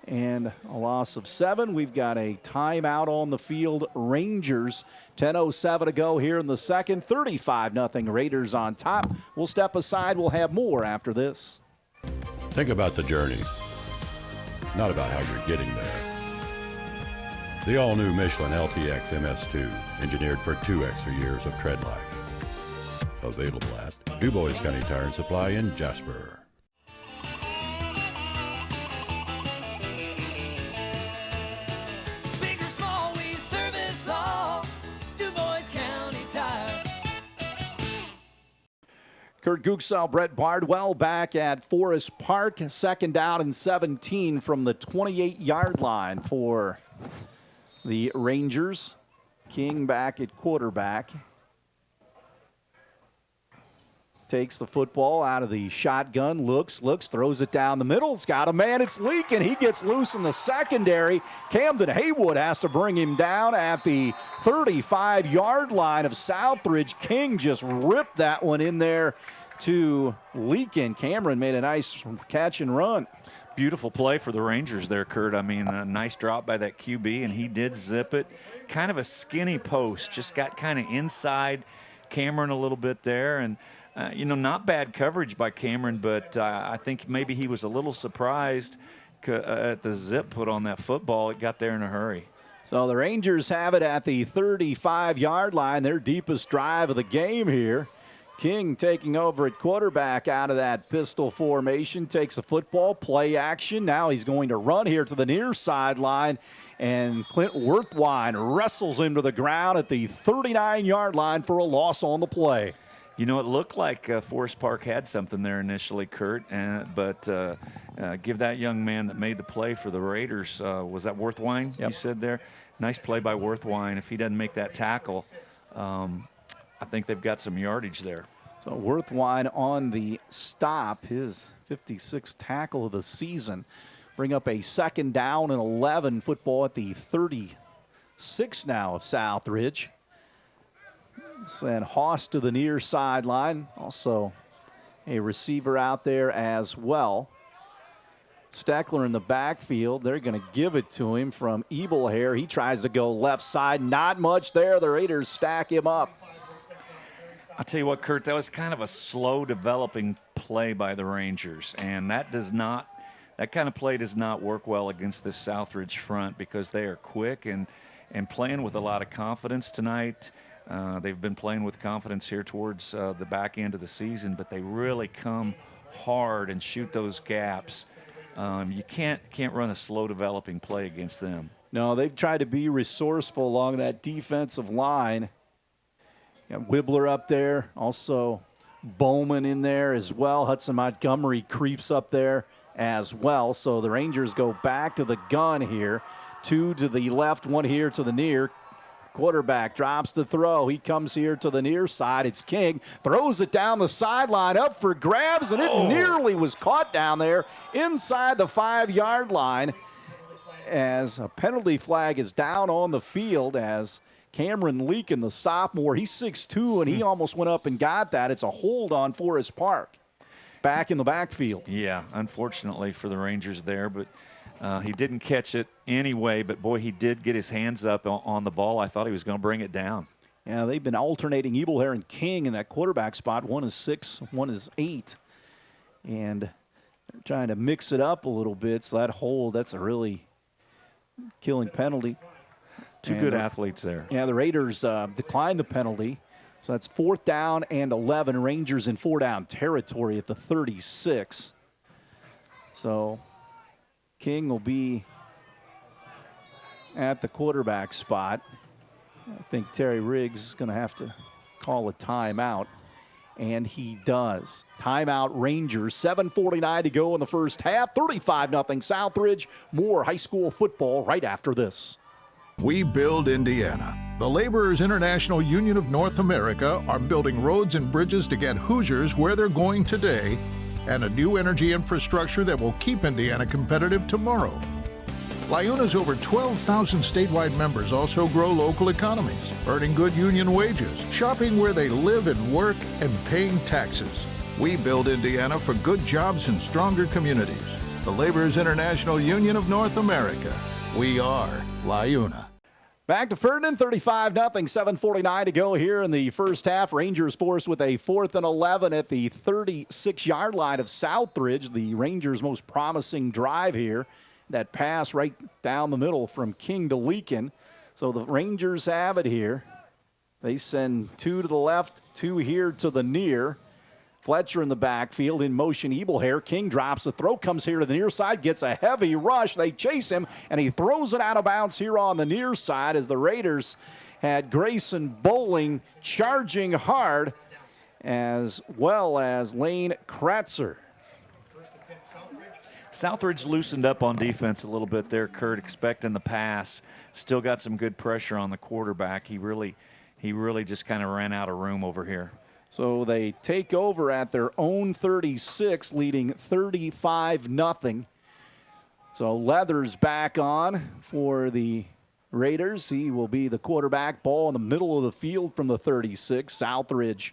and a loss of 7. We've got a timeout on the field. Rangers, 10:07 to go here in the second. 35-0 Raiders on top. We'll step aside. We'll have more after this. Think about the journey, not about how you're getting there. The all-new Michelin LTX MS2, engineered for 2 extra years of tread life. Available at DuBois County Tire and Supply in Jasper. Big or small, we service all. DuBois County Tire. Kurt Gutgsell, Brett Bardwell back at Forest Park. 2nd down and 17 from the 28-yard line for the Rangers. King back at quarterback. Takes the football out of the shotgun, looks, throws it down the middle. It's got a man, it's leaking. He gets loose in the secondary. Camden Haywood has to bring him down at the 35-yard line of Southridge. King just ripped that one in there to Leakin. Cameron made a nice catch and run. Beautiful play for the Rangers there, Kurt. I mean, a nice drop by that QB, and he did zip it. Kind of a skinny post, just got kind of inside Cameron a little bit there. And, not bad coverage by Cameron, but I think maybe he was a little surprised at the zip put on that football. It got there in a hurry. So the Rangers have it at the 35-yard line, their deepest drive of the game here. King taking over at quarterback out of that pistol formation, takes the football, play action. Now he's going to run here to the near sideline, and Clint Worthwine wrestles him to the ground at the 39-yard line for a loss on the play. You know, it looked like Forest Park had something there initially, Kurt, but give that young man that made the play for the Raiders, was that Worthwine, you said there? Nice play by Worthwine. If he doesn't make that tackle, I think they've got some yardage there. So Worthwine on the stop, his 56th tackle of the season. Bring up a 2nd down and 11, football at the 36 now of Southridge. Send Haas to the near sideline. Also a receiver out there as well. Steckler in the backfield. They're going to give it to him from Ebelhair. He tries to go left side. Not much there. The Raiders stack him up. I'll tell you what, Kurt, that was kind of a slow developing play by the Rangers, and that kind of play does not work well against this Southridge front because they are quick and playing with a lot of confidence tonight. They've been playing with confidence here towards the back end of the season, but they really come hard and shoot those gaps. You can't run a slow developing play against them. No, they've tried to be resourceful along that defensive line. Got Wibbler up there, also Bowman in there as well. Hudson Montgomery creeps up there as well. So the Rangers go back to the gun here. 2 to the left, 1 here to the near. Quarterback drops the throw. He comes here to the near side. It's King. Throws it down the sideline, up for grabs, and it nearly was caught down there inside the 5-yard line as a penalty flag is down on the field as Cameron Leakin, the sophomore, he's 6'2", and he almost went up and got that. It's a hold on Forest Park. Back in the backfield. Yeah, unfortunately for the Rangers there, but he didn't catch it anyway, but boy, he did get his hands up on the ball. I thought he was going to bring it down. Yeah, they've been alternating Ebelhair and King in that quarterback spot. One is 6, one is 8. And they're trying to mix it up a little bit, so that hold, that's a really killing penalty. Two good athletes there. Yeah, the Raiders declined the penalty. So that's 4th down and 11. Rangers in 4-down territory at the 36. So King will be at the quarterback spot. I think Terry Riggs is going to have to call a timeout, and he does. Timeout Rangers, 7:49 to go in the first half, 35-0 Southridge. More high school football right after this. We build Indiana. The Laborers International Union of North America are building roads and bridges to get Hoosiers where they're going today and a new energy infrastructure that will keep Indiana competitive tomorrow. LIUNA's over 12,000 statewide members also grow local economies, earning good union wages, shopping where they live and work, and paying taxes. We build Indiana for good jobs and stronger communities. The Laborers International Union of North America. We are LIUNA. Back to Ferdinand, 35-0, 7:49 to go here in the first half. Rangers forced with a 4th and 11 at the 36-yard line of Southridge. The Rangers' most promising drive here. That pass right down the middle from King to Leakin. So the Rangers have it here. They send 2 to the left, 2 here to the near. Fletcher in the backfield, in motion, Ebelhair. King drops the throw, comes here to the near side, gets a heavy rush. They chase him, and he throws it out of bounds here on the near side as the Raiders had Grayson Bowling charging hard, as well as Lane Kratzer. Southridge loosened up on defense a little bit there, Kurt, expecting the pass. Still got some good pressure on the quarterback. He really just kind of ran out of room over here. So they take over at their own 36, leading 35-0. So Leathers back on for the Raiders. He will be the quarterback. Ball in the middle of the field from the 36. Southridge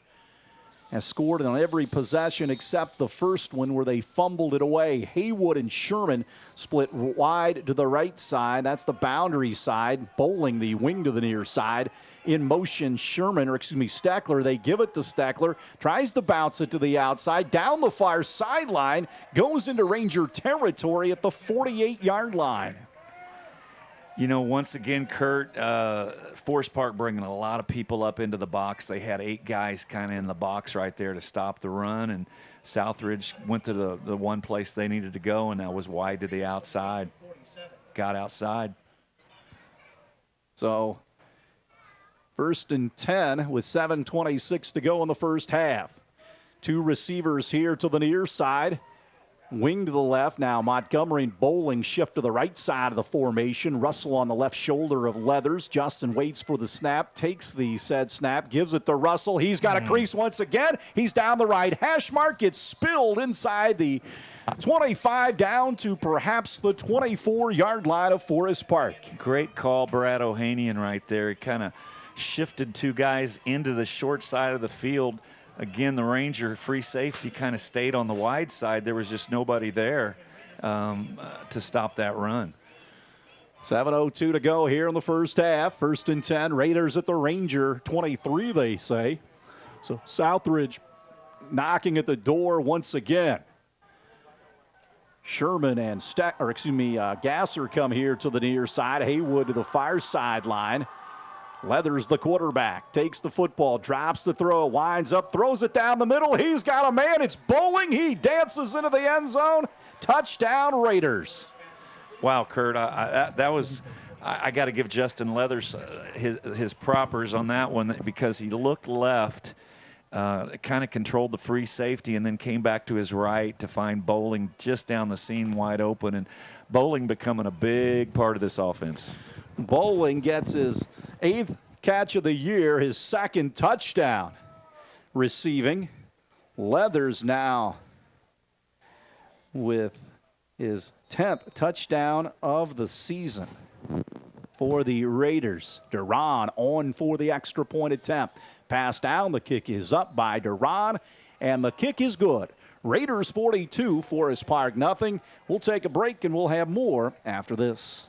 has scored on every possession except the first one where they fumbled it away. Haywood and Sherman split wide to the right side. That's the boundary side. Bowling the wing to the near side. In motion, Steckler. They give it to Steckler. Tries to bounce it to the outside. Down the far sideline. Goes into Ranger territory at the 48-yard line. You know, once again, Kurt, Forest Park bringing a lot of people up into the box. They had 8 guys kind of in the box right there to stop the run, and Southridge went to the one place they needed to go, and that was wide to the outside. Got outside. So 1st and 10 with 7:26 to go in the first half. 2 receivers here to the near side. Wing to the left. Now Montgomery and Bowling shift to the right side of the formation. Russell on the left shoulder of Leathers. Justin waits for the snap, takes the said snap, gives it to Russell. He's got a crease once again. He's down the right hash mark. Gets spilled inside the 25 down to perhaps the 24-yard line of Forest Park. Great call, Brad Ohanian right there. He kind of shifted 2 guys into the short side of the field. Again, the Ranger free safety kind of stayed on the wide side. There was just nobody there to stop that run. 7:02 to go here in the first half. 1st and 10. Raiders at the Ranger 23, they say. So Southridge knocking at the door once again. Sherman and Gasser come here to the near side. Haywood to the far sideline. Leathers the quarterback, takes the football, drops the throw, winds up, throws it down the middle. He's got a man. It's Bowling. He dances into the end zone. Touchdown, Raiders. Wow, Kurt, I got to give Justin Leathers his propers on that one because he looked left, kind of controlled the free safety, and then came back to his right to find Bowling just down the seam wide open, and Bowling becoming a big part of this offense. Bowling gets his 8th catch of the year, his 2nd touchdown receiving. Leathers now with his 10th touchdown of the season for the Raiders. Duran on for the extra point attempt. Pass down, the kick is up by Duran, and the kick is good. Raiders 42, Forest Park nothing. We'll take a break and we'll have more after this.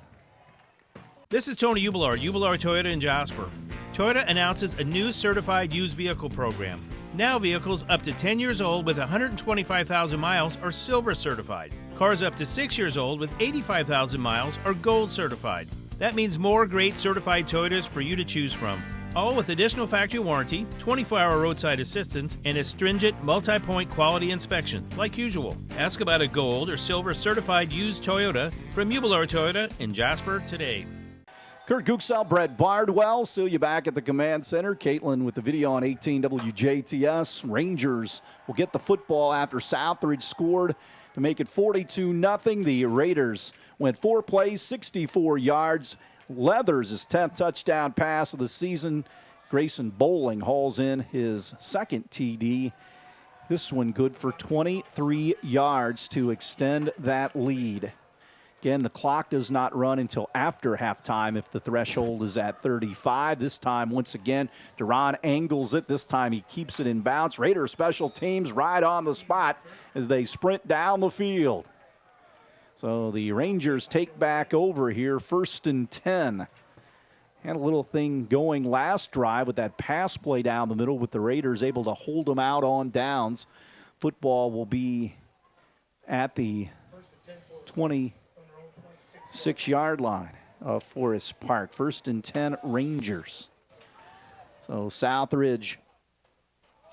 This is Tony Ubelar, Ubelar Toyota in Jasper. Toyota announces a new certified used vehicle program. Now vehicles up to 10 years old with 125,000 miles are silver certified. Cars up to 6 years old with 85,000 miles are gold certified. That means more great certified Toyotas for you to choose from. All with additional factory warranty, 24-hour roadside assistance, and a stringent multi-point quality inspection, like usual. Ask about a gold or silver certified used Toyota from Ubelar Toyota in Jasper today. Kurt Gutgsell, Brett Bardwell. See you back at the command center. Caitlin with the video on 18 WJTS. Rangers will get the football after Southridge scored to make it 42-0. The Raiders went 4 plays, 64 yards. Leathers' 10th touchdown pass of the season. Grayson Bowling hauls in his 2nd TD. This one good for 23 yards to extend that lead. Again, the clock does not run until after halftime if the threshold is at 35. This time, once again, Duran angles it. This time he keeps it in bounds. Raiders special teams right on the spot as they sprint down the field. So the Rangers take back over here, 1st and 10. Had a little thing going last drive with that pass play down the middle with the Raiders able to hold them out on downs. Football will be at the 26-yard line of Forest Park. 1st and 10, Rangers. So Southridge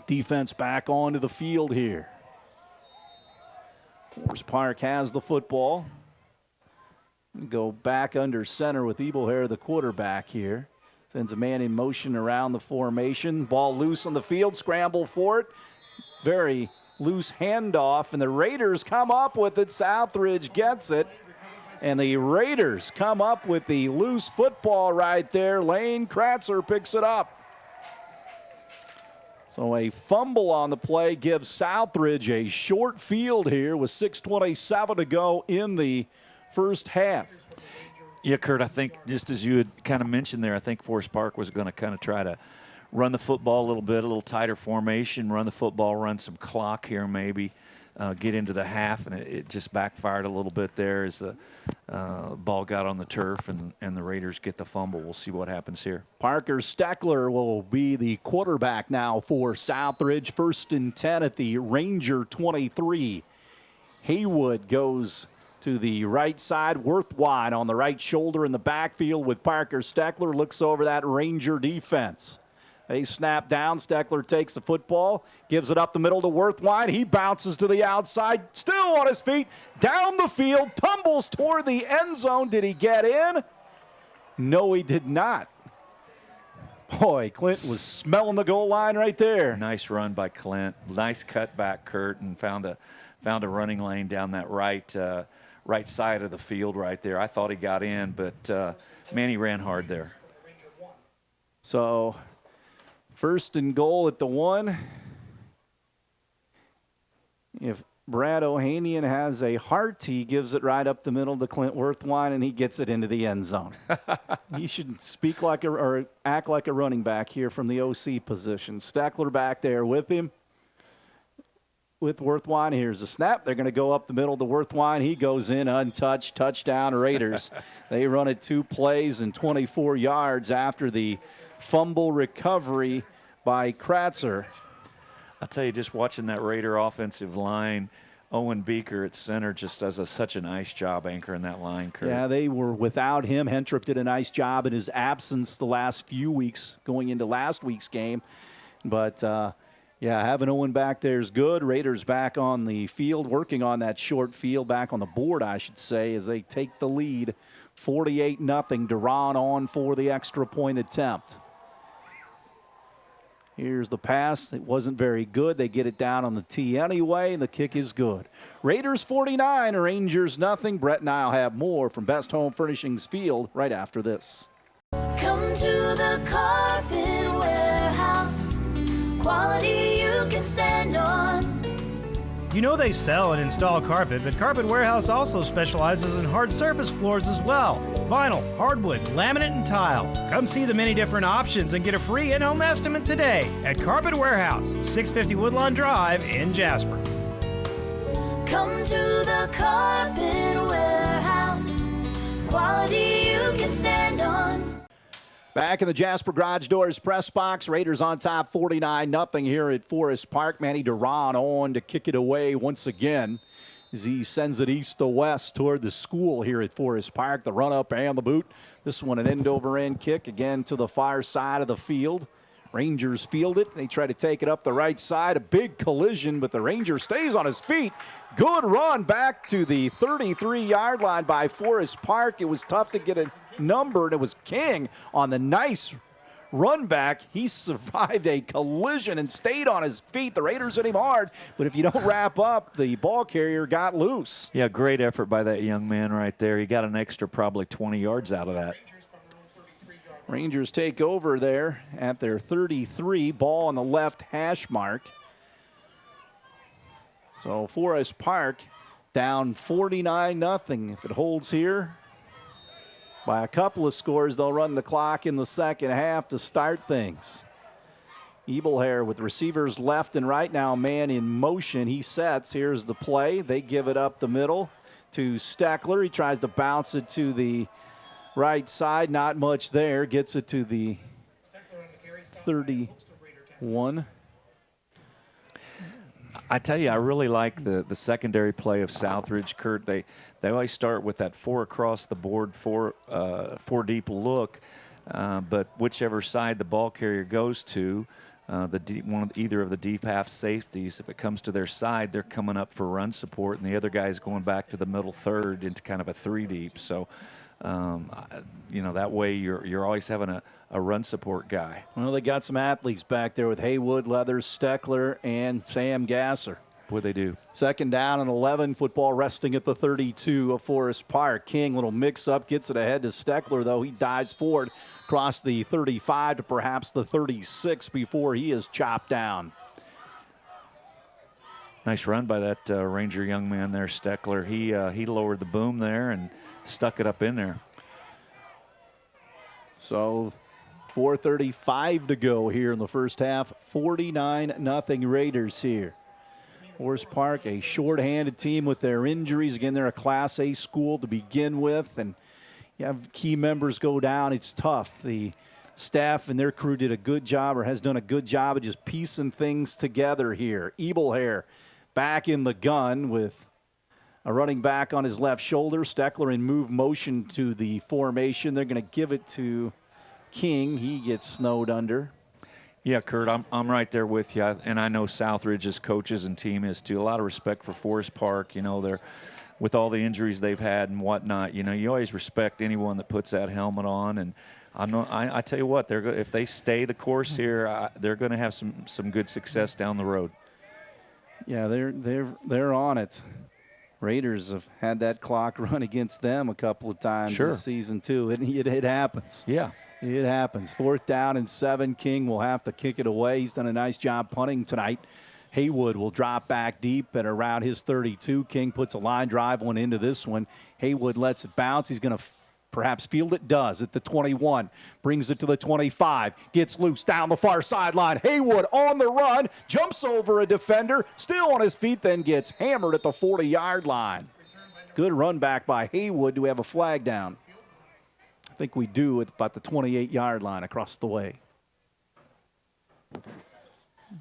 defense back onto the field here. Forest Park has the football. Go back under center with Ebelhair, the quarterback here. Sends a man in motion around the formation. Ball loose on the field, scramble for it. Very loose handoff, and the Raiders come up with it. Southridge gets it. And the Raiders come up with the loose football right there. Lane Kratzer picks it up. So a fumble on the play gives Southridge a short field here with 6:27 to go in the first half. Yeah, Kurt, I think just as you had kind of mentioned there, I think Forest Park was going to kind of try to run the football a little bit, a little tighter formation, run the football, run some clock here maybe, get into the half, and it just backfired a little bit there as the ball got on the turf and the Raiders get the fumble. We'll see what happens here. Parker Steckler will be the quarterback now for Southridge. 1st and 10 at the Ranger 23. Haywood goes to the right side. Worthwine on the right shoulder in the backfield with Parker Steckler. Looks over that Ranger defense. They snap down. Steckler takes the football, gives it up the middle to Worthwine. He bounces to the outside, still on his feet, down the field, tumbles toward the end zone. Did he get in? No, he did not. Boy, Clint was smelling the goal line right there. Nice run by Clint. Nice cutback, Kurt, and found a running lane down that right side of the field right there. I thought he got in, but man, he ran hard there. So 1st and goal at the 1. If Brad Ohanian has a heart. He gives it right up the middle to Clint Worthwine, and he gets it into the end zone. He should speak like or act like a running back here from the OC position. Steckler back there with him. With Worthwine, here's the snap. They're going to go up the middle to Worthwine. He goes in untouched. Touchdown, Raiders. They run it 2 plays and 24 yards after the fumble recovery by Kratzer. I'll tell you, just watching that Raider offensive line, Owen Beaker at center just does such a nice job anchoring that line, Kurt. Yeah, they were without him. Hentrup did a nice job in his absence the last few weeks going into last week's game. But, yeah, having Owen back there is good. Raiders back on the field, working on that short field, back on the board, I should say, as they take the lead. 48-0. Duran on for the extra point attempt. Here's the pass. It wasn't very good. They get it down on the tee anyway, and the kick is good. Raiders 49, Rangers nothing. Brett and I'll have more from Best Home Furnishings Field right after this. Come to the Carpet Warehouse. Quality you can stand on. You know they sell and install carpet, but Carpet Warehouse also specializes in hard surface floors as well. Vinyl, hardwood, laminate, and tile. Come see the many different options and get a free in-home estimate today at Carpet Warehouse, 650 Woodlawn Drive in Jasper. Come to the Carpet Warehouse. Quality you can stand on. Back in the Jasper Garage Doors press box, Raiders on top 49-0 here at Forest Park. Manny Duran on to kick it away once again as he sends it east to west toward the school here at Forest Park. The run up and the boot. This one an end-over-end kick again to the far side of the field. Rangers field it. They try to take it up the right side. A big collision, but the Ranger stays on his feet. Good run back to the 33-yard line by Forest Park. It was tough to get a number, and it was King on the nice run back. He survived a collision and stayed on his feet. The Raiders hit him hard, but if you don't wrap up, the ball carrier got loose. Yeah, great effort by that young man right there. He got an extra probably 20 yards out of that. Rangers take over there at their 33, ball on the left hash mark. So Forest Park down 49-0. If it holds here by a couple of scores, they'll run the clock in the second half to start things. Ebelhair with receivers left and right now, man in motion. He sets. Here's the play. They give it up the middle to Steckler. He tries to bounce it to the right side, not much there. Gets it to the 31. I tell you, I really like the secondary play of Southridge, Kurt. They always start with that 4 across the board, 4 deep look, but whichever side the ball carrier goes to, either of the deep half safeties, if it comes to their side, they're coming up for run support, and the other guy's going back to the middle third into kind of a 3 deep. So, that way you're always having a run support guy. Well, they got some athletes back there with Haywood, Leathers, Steckler, and Sam Gasser. What they do? Second down and 11. Football resting at the 32 of Forest Park. King, little mix-up, gets it ahead to Steckler, though. He dives forward across the 35 to perhaps the 36 before he is chopped down. Nice run by that Ranger young man there, Steckler. He lowered the boom there and stuck it up in there. So 4:35 to go here in the first half. 49-0 Raiders here. Forest Park, a short-handed team with their injuries. Again, they're a Class A school to begin with, and you have key members go down. It's tough. The staff and their crew did a good job, or has done a good job of just piecing things together here. Ebelhair back in the gun with a running back on his left shoulder. Steckler in move motion to the formation. They're going to give it to King. He gets snowed under. Yeah, Kurt, I'm right there with you, and I know Southridge's coaches and team is too. A lot of respect for Forest Park. They're with all the injuries they've had and whatnot. You always respect anyone that puts that helmet on, and I tell you what, if they stay the course here, they're going to have some good success down the road. Yeah, they're on it. Raiders have had that clock run against them a couple of times this season too. It happens. Yeah. It happens. 4th down and 7. King will have to kick it away. He's done a nice job punting tonight. Haywood will drop back deep at around his 32. King puts a line drive one into this one. Haywood lets it bounce. He's going to perhaps field it. Does at the 21. Brings it to the 25. Gets loose down the far sideline. Haywood on the run. Jumps over a defender. Still on his feet, then gets hammered at the 40-yard line. Good run back by Haywood. Do we have a flag down? I think we do at about the 28-yard line across the way.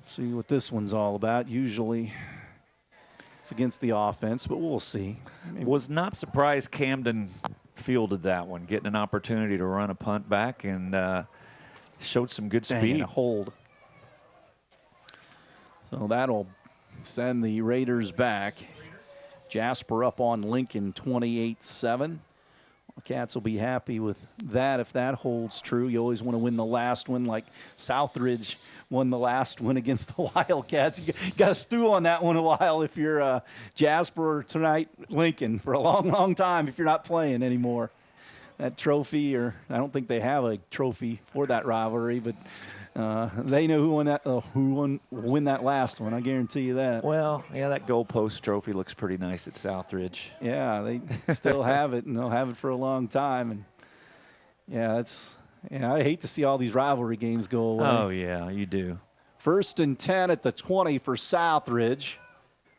See what this one's all about. Usually it's against the offense, but we'll see. Was not surprised Camden fielded that one, getting an opportunity to run a punt back, and showed some good speed. A hold. So that'll send the Raiders back. Jasper up on Lincoln 28-7. Cats will be happy with that if that holds true. You always want to win the last one, like Southridge won the last one against the Wildcats. You got to stew on that one a while if you're Jasper, or tonight Lincoln, for a long, long time if you're not playing anymore. That trophy, or I don't think they have a trophy for that rivalry, but they know who won that. Will win that last one. I guarantee you that. Well, yeah, that goalpost trophy looks pretty nice at Southridge. Yeah, they still have it, and they'll have it for a long time. And yeah, I hate to see all these rivalry games go away. Oh yeah, you do. 1st and 10 at the 20 for Southridge.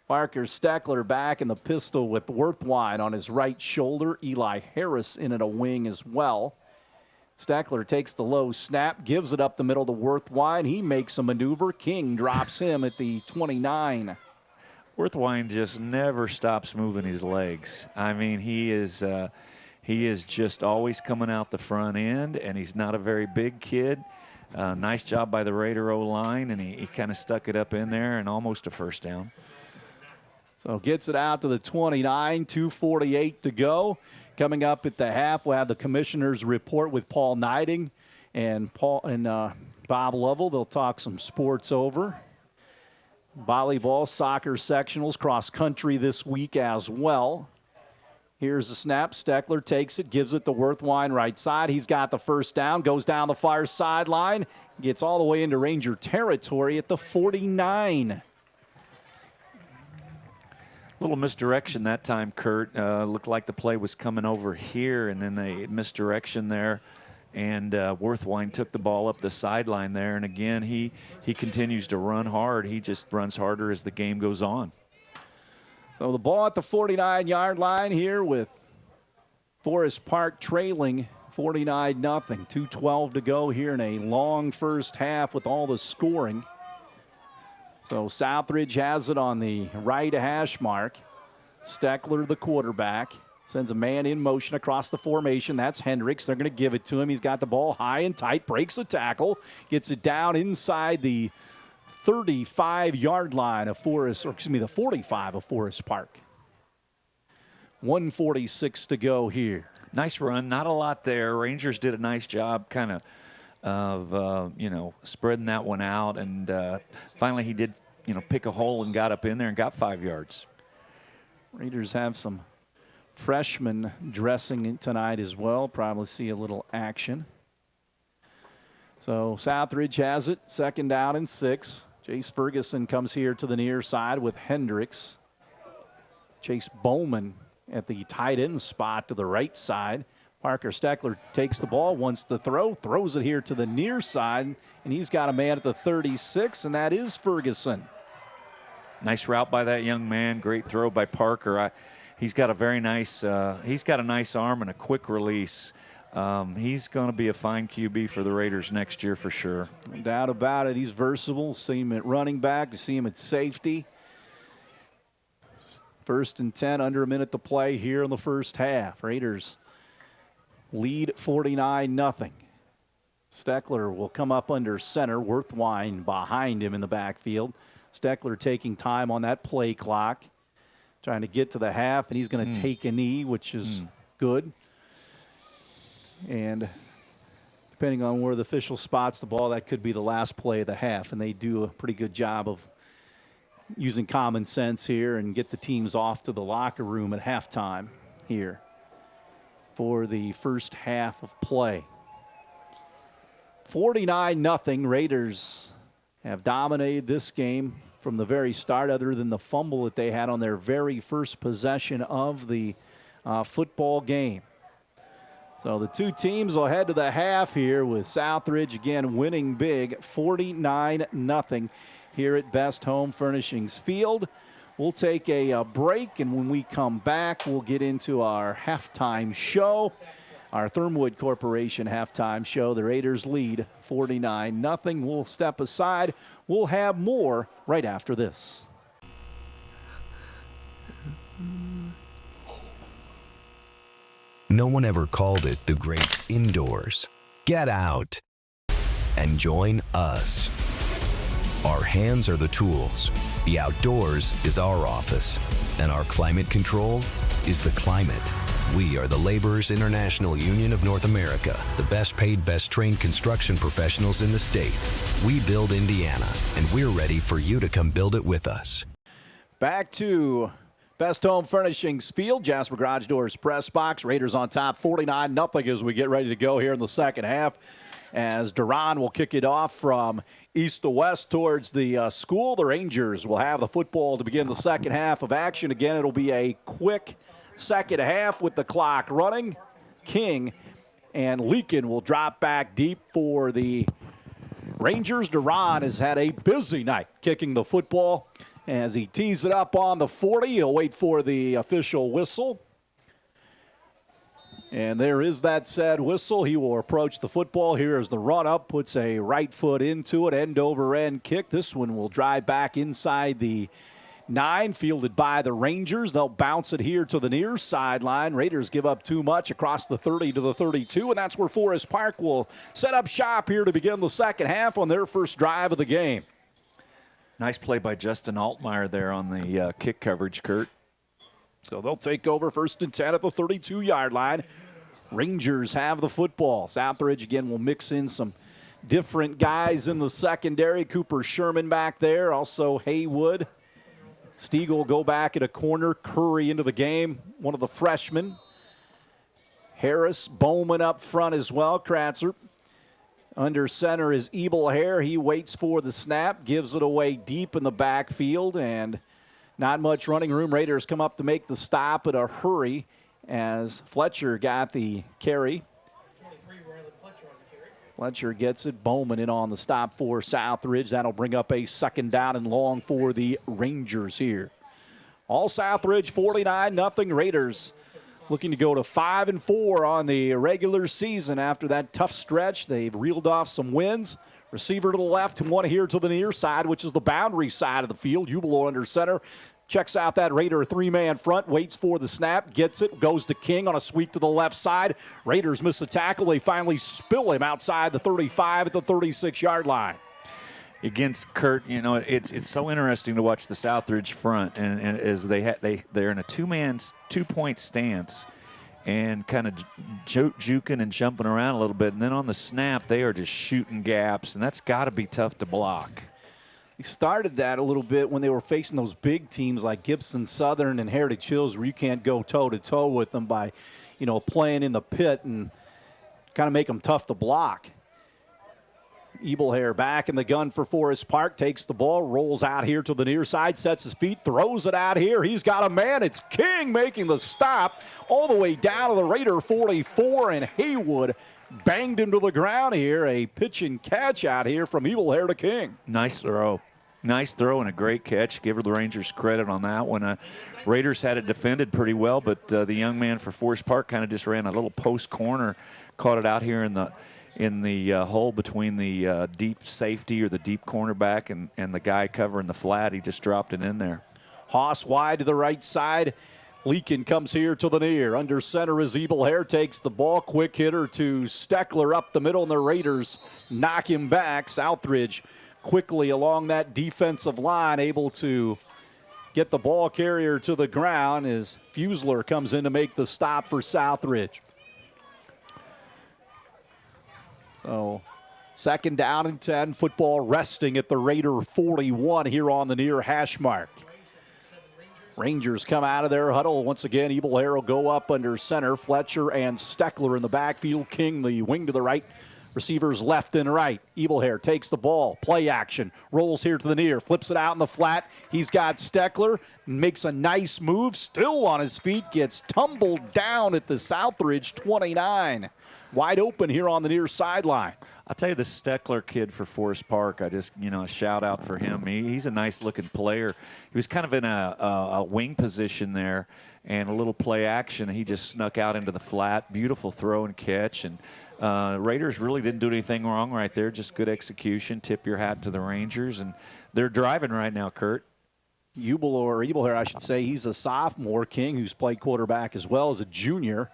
Parker Steckler back in the pistol with Worthwine on his right shoulder. Eli Harris in at a wing as well. Steckler takes the low snap, gives it up the middle to Worthwine. He makes a maneuver. King drops him at the 29. Worthwine just never stops moving his legs. I mean, he is just always coming out the front end, and he's not a very big kid. Nice job by the Raider O-line, and he kind of stuck it up in there and almost a first down. So gets it out to the 29, 2:48 to go. Coming up at the half, we'll have the commissioner's report with Paul Knighting and Bob Lovell. They'll talk some sports over. Volleyball, soccer sectionals, cross country this week as well. Here's the snap. Steckler takes it, gives it to Worthwine right side. He's got the first down, goes down the far sideline, gets all the way into Ranger territory at the 49. Little misdirection that time, Kurt. Looked like the play was coming over here, and then they misdirection there. And Worthwine took the ball up the sideline there. And again, he continues to run hard. He just runs harder as the game goes on. So the ball at the 49-yard line here with Forest Park trailing 49-0. 2:12 to go here in a long first half with all the scoring. So Southridge has it on the right hash mark. Steckler, the quarterback, sends a man in motion across the formation. That's Hendricks. They're going to give it to him. He's got the ball high and tight, breaks a tackle, gets it down inside the 35-yard line of the 45 of Forest Park. 1:46 to go here. Nice run. Not a lot there. Rangers did a nice job kind of spreading that one out, and finally he did, pick a hole and got up in there and got 5 yards. Raiders have some freshmen dressing tonight as well. Probably see a little action. So Southridge has it, 2nd down and 6. Chase Ferguson comes here to the near side with Hendricks. Chase Bowman at the tight end spot to the right side. Parker Steckler takes the ball, wants to throw, throws it here to the near side, and he's got a man at the 36, and that is Ferguson. Nice route by that young man. Great throw by Parker. He's got a very nice. He's got a nice arm and a quick release. He's going to be a fine QB for the Raiders next year for sure. No doubt about it. He's versatile. See him at running back. See him at safety. 1st and 10, under a minute to play here in the first half. Raiders lead 49-0. Steckler will come up under center. Worthwine behind him in the backfield. Steckler taking time on that play clock, trying to get to the half, and he's going to take a knee, which is good. And depending on where the official spots the ball, that could be the last play of the half, and they do a pretty good job of using common sense here and get the teams off to the locker room at halftime here for the first half of play. 49-0. Raiders have dominated this game from the very start, other than the fumble that they had on their very first possession of the football game. So the two teams will head to the half here with Southridge again winning big 49-0 here at Best Home Furnishings Field. We'll take a break, and when we come back, we'll get into our halftime show. Our Thermwood Corporation halftime show. The Raiders lead 49-0. We'll step aside. We'll have more right after this. No one ever called it the great indoors. Get out and join us. Our hands are the tools. The outdoors is our office. And our climate control is the climate. We are the Laborers International Union of North America, the best paid, best trained construction professionals in the state. We build Indiana, and we're ready for you to come build it with us. Back to Best Home Furnishings Field. Jasper Garage Doors press box. Raiders on top 49-0 as we get ready to go here in the second half. As Duran will kick it off from east to west towards the school. The Rangers will have the football to begin the second half of action. Again, it'll be a quick second half with the clock running. King and Leakin will drop back deep for the Rangers. Duran has had a busy night kicking the football as he tees it up on the 40. He'll wait for the official whistle. And there is that said whistle. He will approach the football. Here is the run-up, puts a right foot into it, end-over-end kick. This one will drive back inside the 9, fielded by the Rangers. They'll bounce it here to the near sideline. Raiders give up too much across the 30 to the 32, and that's where Forest Park will set up shop here to begin the second half on their first drive of the game. Nice play by Justin Altmaier there on the kick coverage, Kurt. So they'll take over 1st and 10 at the 32-yard line. Rangers have the football. Southridge again will mix in some different guys in the secondary. Cooper Sherman back there, also Haywood. Stiegel will go back at a corner. Curry into the game, one of the freshmen. Harris, Bowman up front as well. Kratzer. Under center is Ebelhair. He waits for the snap, gives it away deep in the backfield, and not much running room. Raiders come up to make the stop in a hurry as Fletcher got the carry. Fletcher gets it. Bowman in on the stop for Southridge. That'll bring up a second down and long for the Rangers here. All Southridge 49-0 Raiders looking to go to 5-4 on the regular season after that tough stretch. They've reeled off some wins. Receiver to the left and one here to the near side, which is the boundary side of the field. Jubilo under center. Checks out that Raider three-man front, waits for the snap, gets it, goes to King on a sweep to the left side. Raiders miss a tackle. They finally spill him outside the 35 at the 36-yard line. Against Kurt, you know, it's so interesting to watch the Southridge front, and as they're in a two-point stance and kind of juking and jumping around a little bit, and then on the snap they are just shooting gaps, and that's got to be tough to block. He started that a little bit when they were facing those big teams like Gibson Southern and Heritage Hills, where you can't go toe-to-toe with them by, you know, playing in the pit and kind of make them tough to block. Ebelhair back in the gun for Forest Park, takes the ball, rolls out here to the near side, sets his feet, throws it out here. He's got a man. It's King making the stop all the way down to the Raider 44, and Haywood banged him to the ground here. A pitch and catch out here from Ebelhair to King. Nice throw. Nice throw and a great catch. Give the Rangers credit on that one. Raiders had it defended pretty well, but the young man for Forest Park kind of just ran a little post corner, caught it out here in the hole between the deep safety or the deep cornerback and the guy covering the flat. He just dropped it in there. Haas wide to the right side. Leakin comes here to the near. Under center is Ebelhair, takes the ball. Quick hitter to Steckler up the middle, and the Raiders knock him back. Southridge quickly along that defensive line, able to get the ball carrier to the ground as Fusler comes in to make the stop for Southridge. So, second down and 10. Football resting at the Raider 41 here on the near hash mark. Rangers come out of their huddle. Once again, Ebelhair will go up under center. Fletcher and Steckler in the backfield. King, the wing to the right, Receivers left and right. Ebelhair takes the ball. Play action. Rolls here to the near. Flips it out in the flat. He's got Steckler. Makes a nice move. Still on his feet. Gets tumbled down at the Southridge 29. Wide open here on the near sideline. I'll tell you, the Steckler kid for Forest Park, I just, a shout out for him. He's a nice looking player. He was kind of in a wing position there and a little play action. He just snuck out into the flat. Beautiful throw and catch. And Raiders really didn't do anything wrong right there. Just good execution. Tip your hat to the Rangers. And they're driving right now, Kurt. Ebelhair, I should say. He's a sophomore. King, who's played quarterback as well as a junior.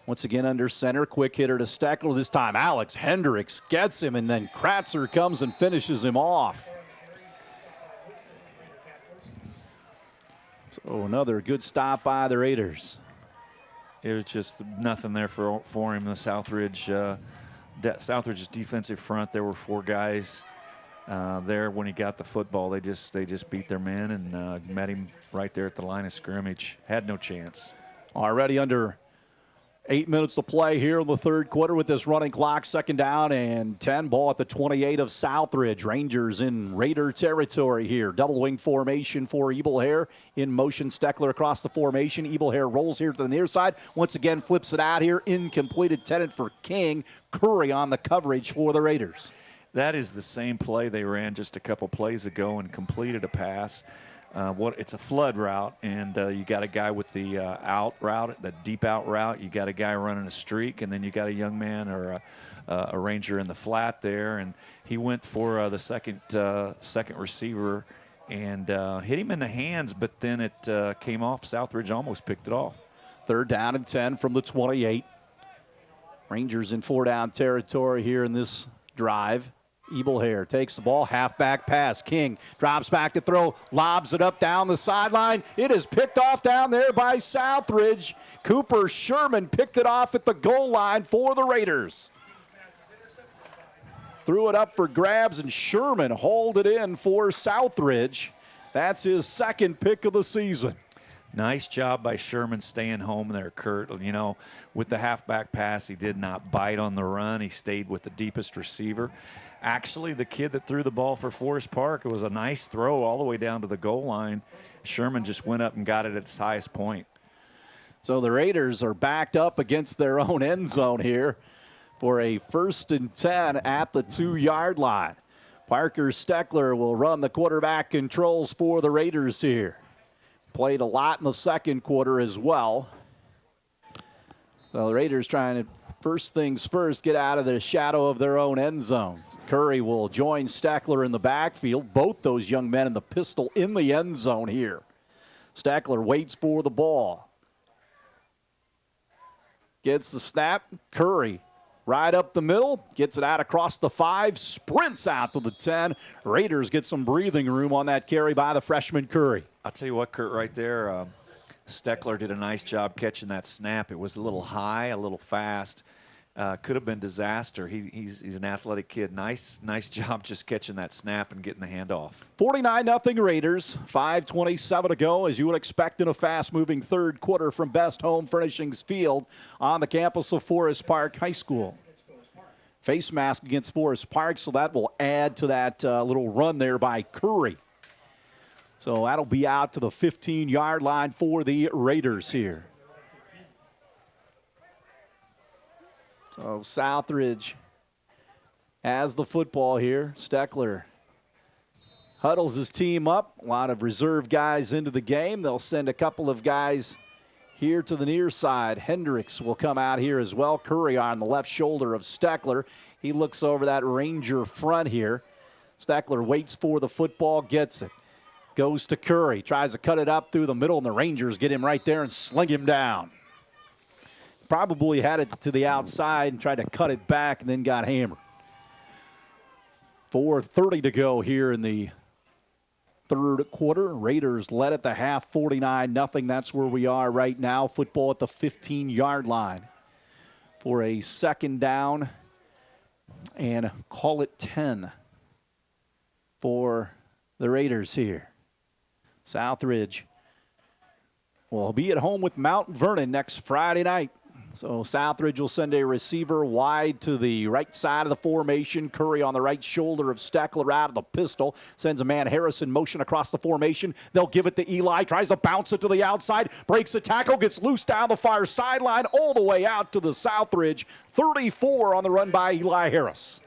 Once again under center, quick hitter to Steckler. This time Alex Hendricks gets him, and then Kratzer comes and finishes him off. So another good stop by the Raiders. It was just nothing there for him. The Southridge's defensive front, there were 4 guys there when he got the football. They just beat their men and met him right there at the line of scrimmage. Had no chance. Already under 8 minutes to play here in the third quarter with this running clock. 2nd down and 10. Ball at the 28 of Southridge. Rangers in Raider territory here. Double wing formation for Ebelhair. In motion, Steckler across the formation. Ebelhair rolls here to the near side. Once again, flips it out here. Incomplete intended for King. Curry on the coverage for the Raiders. That is the same play they ran just a couple plays ago and completed a pass. It's a flood route, and you got a guy with the out route, the deep out route. You got a guy running a streak, and then you got a young man or a Ranger in the flat there, and he went for the second receiver and hit him in the hands, but then it came off. Southridge almost picked it off. 3rd down and 10 from the 28. Rangers in 4-down territory here in this drive. Ebelhair takes the ball, halfback pass. King drops back to throw, lobs it up down the sideline. It is picked off down there by Southridge. Cooper Sherman picked it off at the goal line for the Raiders. Threw it up for grabs, and Sherman hauled it in for Southridge. That's his 2nd pick of the season. Nice job by Sherman staying home there, Kurt. With the halfback pass, he did not bite on the run. He stayed with the deepest receiver. Actually, the kid that threw the ball for Forest Park, it was a nice throw all the way down to the goal line. Sherman just went up and got it at its highest point. So the Raiders are backed up against their own end zone here for a 1st and 10 at the 2-yard line. Parker Steckler will run the quarterback controls for the Raiders here. Played a lot in the 2nd quarter as well. So the Raiders trying to, first things first, get out of the shadow of their own end zone. Curry will join Steckler in the backfield. Both those young men in the pistol in the end zone here. Steckler waits for the ball. Gets the snap. Curry right up the middle. Gets it out across the 5. Sprints out to the 10. Raiders get some breathing room on that carry by the freshman Curry. I'll tell you what, Kurt, right there, Steckler did a nice job catching that snap. It was a little high, a little fast. Could have been disaster. He's an athletic kid. Nice job just catching that snap and getting the handoff. 49-0 Raiders. 5:27 to go, as you would expect in a fast-moving third quarter from Best Home Furnishings Field on the campus of Forest Park High School. Face mask against Forest Park, so that will add to that little run there by Curry. So that'll be out to the 15-yard line for the Raiders here. So Southridge has the football here. Steckler huddles his team up. A lot of reserve guys into the game. They'll send a couple of guys here to the near side. Hendricks will come out here as well. Curry on the left shoulder of Steckler. He looks over that Ranger front here. Steckler waits for the football, gets it. Goes to Curry, tries to cut it up through the middle, and the Rangers get him right there and sling him down. Probably had it to the outside and tried to cut it back and then got hammered. 4:30 to go here in the third quarter. Raiders led at the half, 49-0. That's where we are right now. Football at the 15-yard line for a 2nd down and call it 10 for the Raiders here. Southridge will be at home with Mount Vernon next Friday night. So Southridge will send a receiver wide to the right side of the formation. Curry on the right shoulder of Steckler out of the pistol. Sends a man Harrison motion across the formation. They'll give it to Eli. Tries to bounce it to the outside. Breaks the tackle. Gets loose down the far sideline all the way out to the Southridge. 34 on the run by Eli Harris.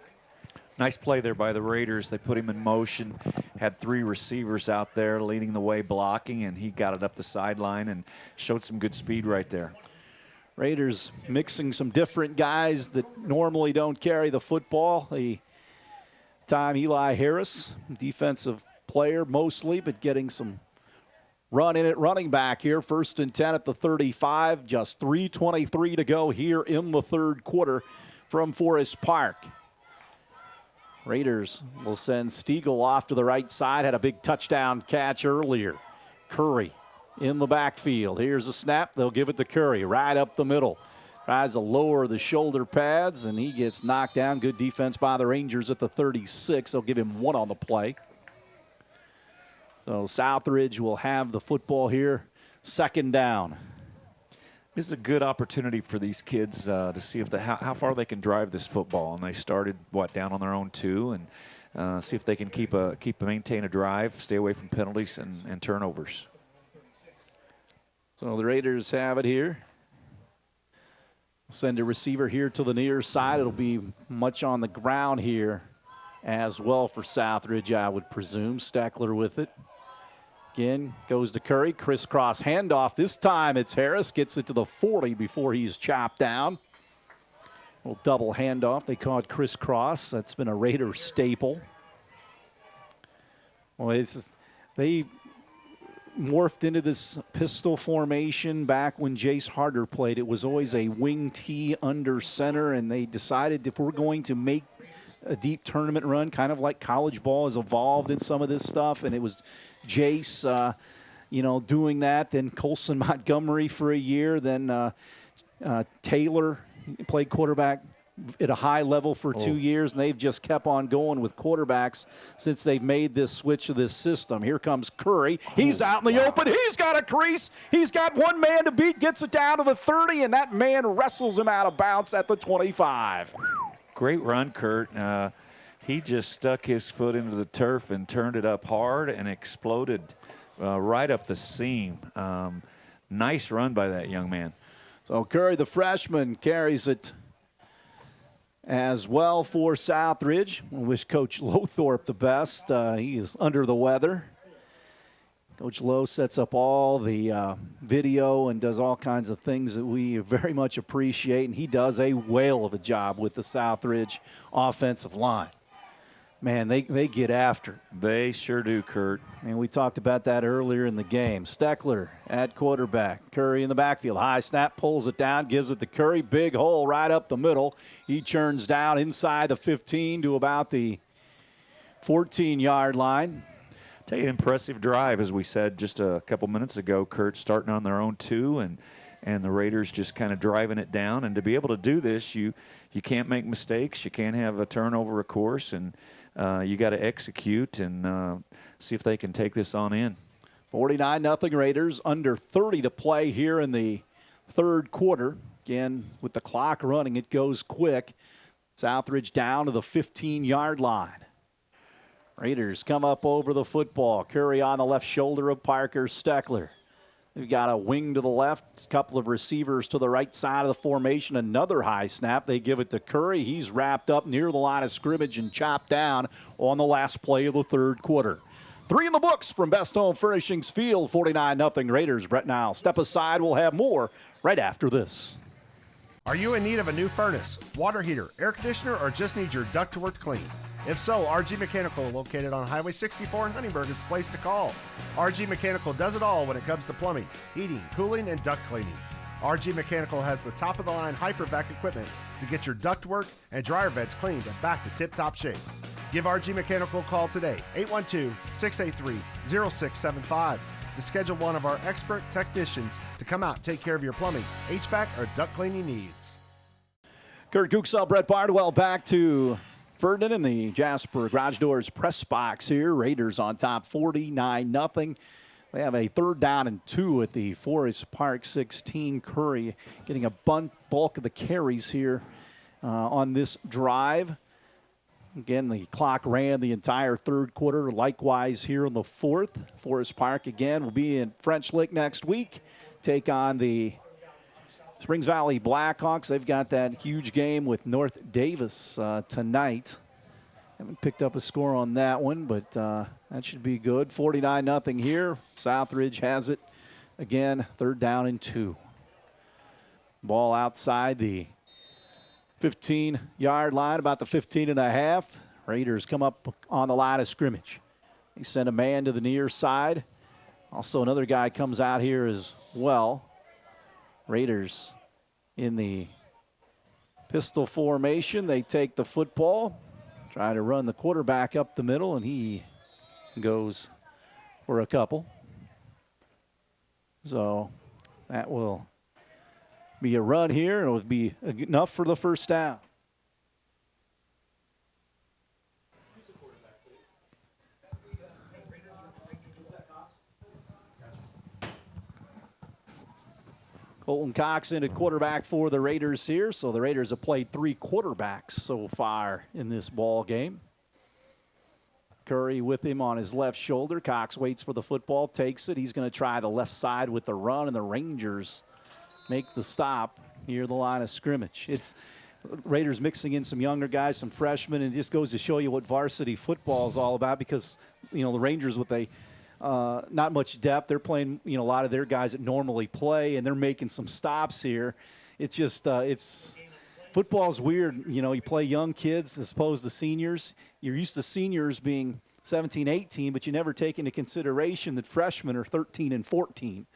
Nice play there by the Raiders. They put him in motion, had 3 receivers out there leading the way blocking, and he got it up the sideline and showed some good speed right there. Raiders mixing some different guys that normally don't carry the football. The time Eli Harris, defensive player mostly, but getting some run in at running back here. 1st and 10 at the 35. Just 3:23 to go here in the third quarter from Forest Park. Raiders will send Stiegel off to the right side. Had a big touchdown catch earlier. Curry in the backfield. Here's a snap. They'll give it to Curry right up the middle. Tries to lower the shoulder pads, and he gets knocked down. Good defense by the Rangers at the 36. They'll give him 1 on the play. So Southridge will have the football here. 2nd down. This is a good opportunity for these kids to see if how far they can drive this football. And they started, down on their own 2, and see if they can maintain a drive, stay away from penalties and turnovers. So the Raiders have it here. Send a receiver here to the near side. It'll be much on the ground here as well for Southridge, I would presume. Steckler with it. Again, goes to Curry. Crisscross handoff. This time it's Harris. Gets it to the 40 before he's chopped down. A little double handoff. They call it crisscross. That's been a Raider staple. Well, they morphed into this pistol formation back when Jace Harder played. It was always a wing T under center, and they decided if we're going to make a deep tournament run, kind of like college ball has evolved in some of this stuff, and it was Jace, doing that. Then Colson Montgomery for a year. Then Taylor played quarterback at a high level for 2 years, and they've just kept on going with quarterbacks since they've made this switch to this system. Here comes Curry. He's out in the open. He's got a crease. He's got one man to beat, gets it down to the 30, and that man wrestles him out of bounds at the 25. Great run, Kurt. He just stuck his foot into the turf and turned it up hard and exploded right up the seam. Nice run by that young man. So Curry, the freshman, carries it as well for Southridge. I wish Coach Lothorpe the best. He is under the weather. Coach Lowe sets up all the video and does all kinds of things that we very much appreciate, and he does a whale of a job with the Southridge offensive line. Man, they get after it. They sure do, Kurt. And we talked about that earlier in the game. Steckler at quarterback. Curry in the backfield. High snap, pulls it down, gives it to Curry. Big hole right up the middle. He churns down inside the 15 to about the 14-yard line. Tell you, impressive drive, as we said just a couple minutes ago, Kurt, starting on their own 2, and the Raiders just kind of driving it down. And to be able to do this, you can't make mistakes. You can't have a turnover, of course, and you got to execute and see if they can take this on in. 49-0 Raiders, under 30 to play here in the third quarter. Again, with the clock running, it goes quick. Southridge down to the 15-yard line. Raiders come up over the football. Curry on the left shoulder of Parker Steckler. We've got a wing to the left, a couple of receivers to the right side of the formation. Another high snap. They give it to Curry. He's wrapped up near the line of scrimmage and chopped down on the last play of the third quarter. 3 in the books from Best Home Furnishings Field. 49-0 Raiders. Brett Niles. Step aside. We'll have more right after this. Are you in need of a new furnace, water heater, air conditioner, or just need your ductwork cleaned? If so, RG Mechanical, located on Highway 64 in Huntingburg, is the place to call. RG Mechanical does it all when it comes to plumbing, heating, cooling, and duct cleaning. RG Mechanical has the top-of-the-line HyperVac equipment to get your ductwork and dryer vents cleaned and back to tip-top shape. Give RG Mechanical a call today, 812-683-0675, to schedule one of our expert technicians to come out and take care of your plumbing, HVAC, or duct cleaning needs. Kurt Gutgsell, Brett Bardwell back to Ferdinand in the Jasper Garage Doors press box here. Raiders on top 49-0. They have a 3rd down and 2 at the Forest Park 16. Curry getting a bulk of the carries here on this drive. Again, the clock ran the entire 3rd quarter. Likewise here in the 4th. Forest Park, again, will be in French Lick next week. Take on the Springs Valley Blackhawks. They've got that huge game with North Davis tonight. Haven't picked up a score on that one, but that should be good. 49-0 here. Southridge has it. Again, 3rd down and 2. Ball outside the 15-yard line, about the 15.5. Raiders come up on the line of scrimmage. They send a man to the near side. Also, another guy comes out here as well. Raiders in the pistol formation. They take the football, try to run the quarterback up the middle, and he goes for a couple. So that will be a run here, and it would be enough for the 1st down. Colton Cox in at quarterback for the Raiders here. So the Raiders have played 3 quarterbacks so far in this ball game. Curry with him on his left shoulder. Cox waits for the football, takes it. He's going to try the left side with the run, and the Rangers make the stop near the line of scrimmage. It's Raiders mixing in some younger guys, some freshmen, and it just goes to show you what varsity football is all about because, the Rangers with not much depth. They're playing, a lot of their guys that normally play, and they're making some stops here. It's just, football's weird. You play young kids as opposed to seniors. You're used to seniors being 17, 18, but you never take into consideration that freshmen are 13 and 14.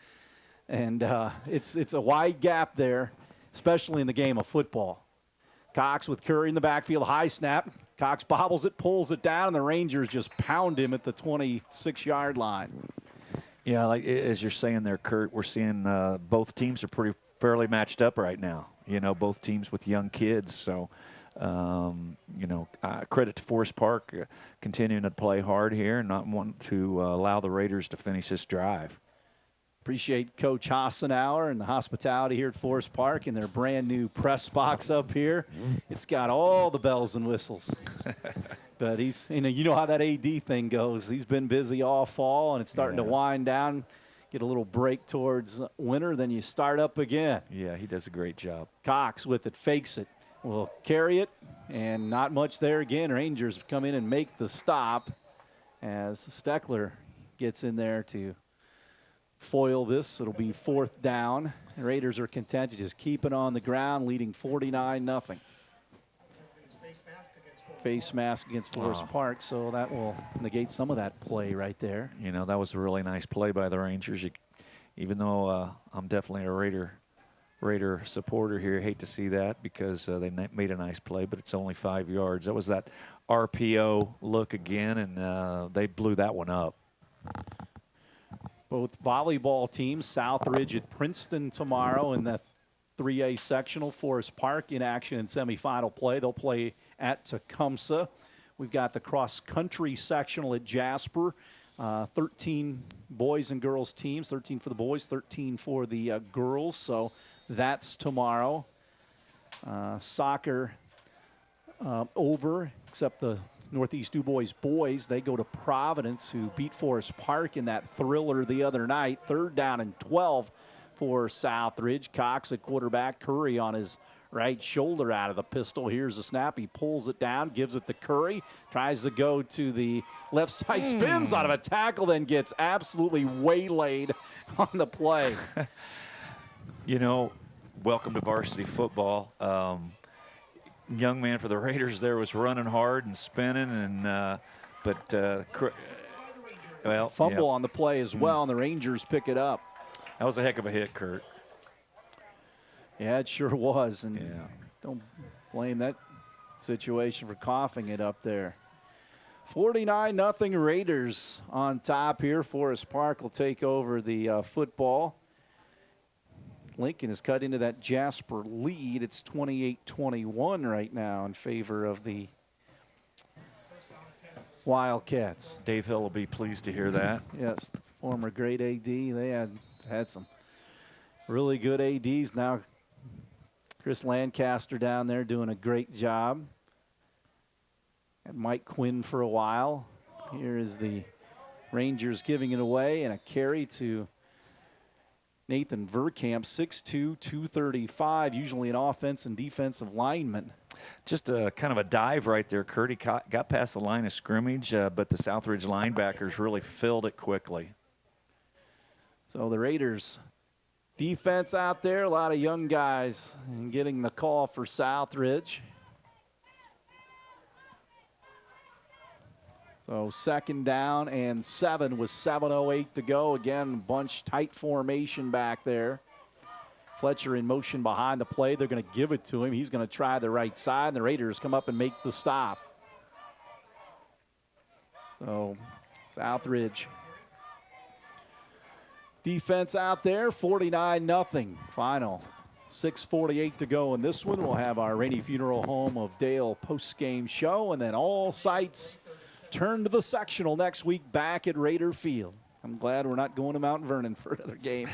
And it's a wide gap there, especially in the game of football. Cox with Curry in the backfield, high snap. Cox bobbles it, pulls it down, and the Rangers just pound him at the 26-yard line. Yeah, like as you're saying there, Kurt, we're seeing both teams are fairly matched up right now. Both teams with young kids. So, credit to Forest Park continuing to play hard here and not wanting to allow the Raiders to finish this drive. Appreciate Coach Hassenauer and the hospitality here at Forest Park and their brand new press box up here. It's got all the bells and whistles. But he's, you know how that AD thing goes. He's been busy all fall, and it's starting to wind down, get a little break towards winter, then you start up again. Yeah, he does a great job. Cox with it, fakes it, will carry it, and not much there again. Rangers come in and make the stop as Steckler gets in there to foil this. It'll be 4th down. The Raiders are content to just keep it on the ground, leading 49-0. Face mask against Forest Park, so that will negate some of that play right there. That was a really nice play by the Rangers. Even though I'm definitely a Raider supporter here, hate to see that because they made a nice play, but it's only 5 yards. That was that RPO look again, and they blew that one up. Both volleyball teams, Southridge at Princeton tomorrow in the 3A sectional. Forest Park in action in semifinal play. They'll play at Tecumseh. We've got the cross-country sectional at Jasper. 13 boys and girls teams, 13 for the boys, 13 for the girls. So that's tomorrow. Soccer over, except the Northeast DuBois boys. They go to Providence, who beat Forest Park in that thriller the other night. 3rd down and 12 for Southridge. Cox at quarterback, Curry on his right shoulder out of the pistol. Here's the snap. He pulls it down, gives it to Curry, tries to go to the left side, spins out of a tackle, then gets absolutely waylaid on the play. Welcome to varsity football. Young man for the Raiders there was running hard and spinning, and fumble on the play as well, and the Rangers pick it up. That was a heck of a hit, Kurt. Yeah, it sure was, and don't blame that situation for coughing it up there. 49-0 Raiders on top here. Forest Park will take over the football. Lincoln has cut into that Jasper lead. It's 28-21 right now in favor of the Wildcats. Dave Hill will be pleased to hear that. Yes, former great AD. They had some really good ADs. Now Chris Lancaster down there doing a great job. Had Mike Quinn for a while. Here is the Rangers giving it away, and a carry to Nathan Verkamp, 6'2", 235, usually an offense and defensive lineman. Just a kind of a dive right there, Kurt. He got past the line of scrimmage, but the Southridge linebackers really filled it quickly. So the Raiders defense out there, a lot of young guys, and getting the call for Southridge. So 2nd down and 7 with 7:08 to go. Again, bunch tight formation back there. Fletcher in motion behind the play. They're going to give it to him. He's going to try the right side, and the Raiders come up and make the stop. So Southridge defense out there, 49-0 final. 6:48 to go in this one. We'll have our Rainey Funeral Home of Dale post-game show, and then all sights turn to the sectional next week back at Raider Field. I'm glad we're not going to Mount Vernon for another game.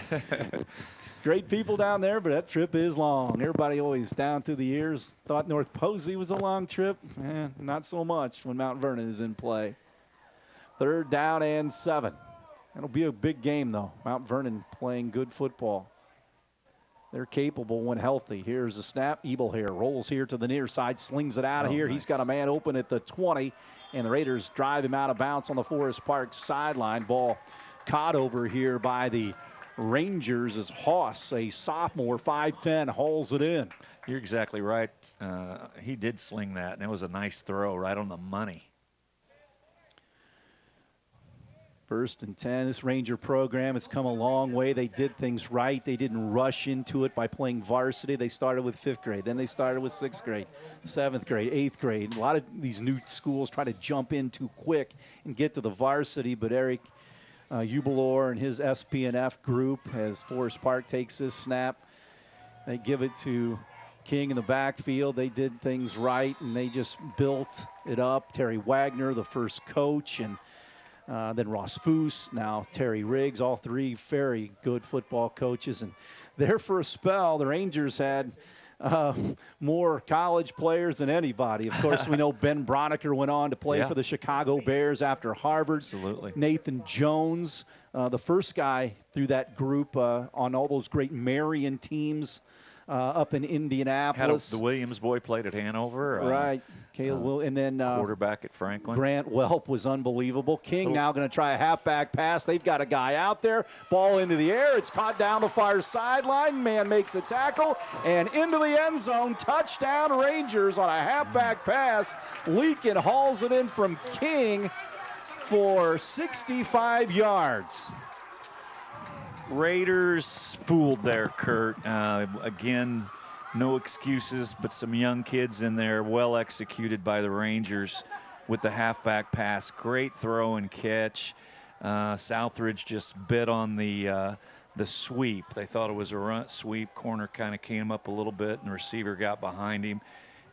Great people down there, but that trip is long. Everybody always down through the years thought North Posey was a long trip. Not so much when Mount Vernon is in play. 3rd down and 7. It'll be a big game, though. Mount Vernon playing good football. They're capable when healthy. Here's a snap. Ebelhair rolls here to the near side, slings it out of here. Nice. He's got a man open at the 20, and the Raiders drive him out of bounds on the Forest Park sideline. Ball caught over here by the Rangers as Hoss, a sophomore, 5'10", hauls it in. You're exactly right. He did sling that, and it was a nice throw right on the money. 1st and 10. This Ranger program has come a long way. They did things right. They didn't rush into it by playing varsity. They started with 5th grade. Then they started with 6th grade, 7th grade, 8th grade. A lot of these new schools try to jump in too quick and get to the varsity, but Eric Ubelor and his SPNF group, as Forest Park takes this snap, they give it to King in the backfield. They did things right, and they just built it up. Terry Wagner, the first coach, and then Ross Foose, now Terry Riggs, all 3 very good football coaches. And there for a spell, the Rangers had more college players than anybody. Of course, we know Ben Broniker went on to play for the Chicago Bears after Harvard. Absolutely. Nathan Jones, the first guy through that group on all those great Marion teams up in Indianapolis. The Williams boy played at Hanover. Right. Caleb and then quarterback at Franklin. Grant Welp was unbelievable. King now going to try a halfback pass. They've got a guy out there. Ball into the air. It's caught down the far sideline. Man makes a tackle and into the end zone. Touchdown Rangers on a halfback pass. Leakin hauls it in from King for 65 yards. Raiders fooled there, Kurt. Again, no excuses, but some young kids in there, well executed by the Rangers with the halfback pass. Great throw and catch. Southridge just bit on the sweep. They thought it was a run sweep. Corner kind of came up a little bit, and the receiver got behind him.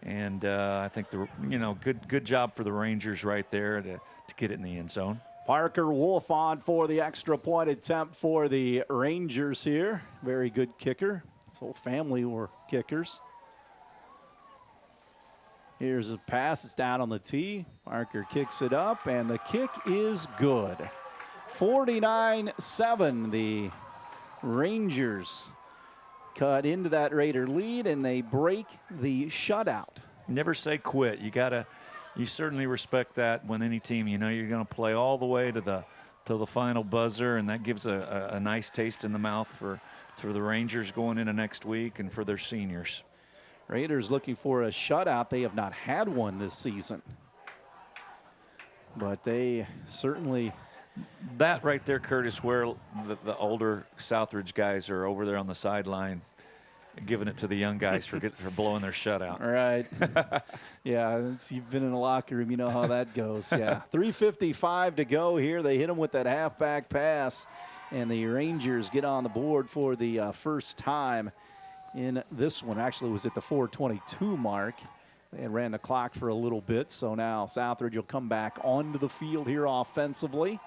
And I think good job for the Rangers right there to get it in the end zone. Parker Wolf on for the extra point attempt for the Rangers here. Very good kicker. His whole family were kickers. Here's a pass. It's down on the tee. Parker kicks it up, and the kick is good. 49-7. The Rangers cut into that Raider lead, and they break the shutout. Never say quit. You certainly respect that when any team, you're going to play all the way to the final buzzer, and that gives a nice taste in the mouth for the Rangers going into next week and for their seniors. Raiders looking for a shutout. They have not had one this season, but they certainly. That right there, Curtis, where the older Southridge guys are over there on the sideline giving it to the young guys for blowing their shutout. Right. Yeah, you've been in a locker room. You know how that goes. Yeah. 3:55 to go here. They hit them with that halfback pass, and the Rangers get on the board for the first time in this one. Actually, it was at the 4:22 mark. They ran the clock for a little bit, so now Southridge will come back onto the field here offensively.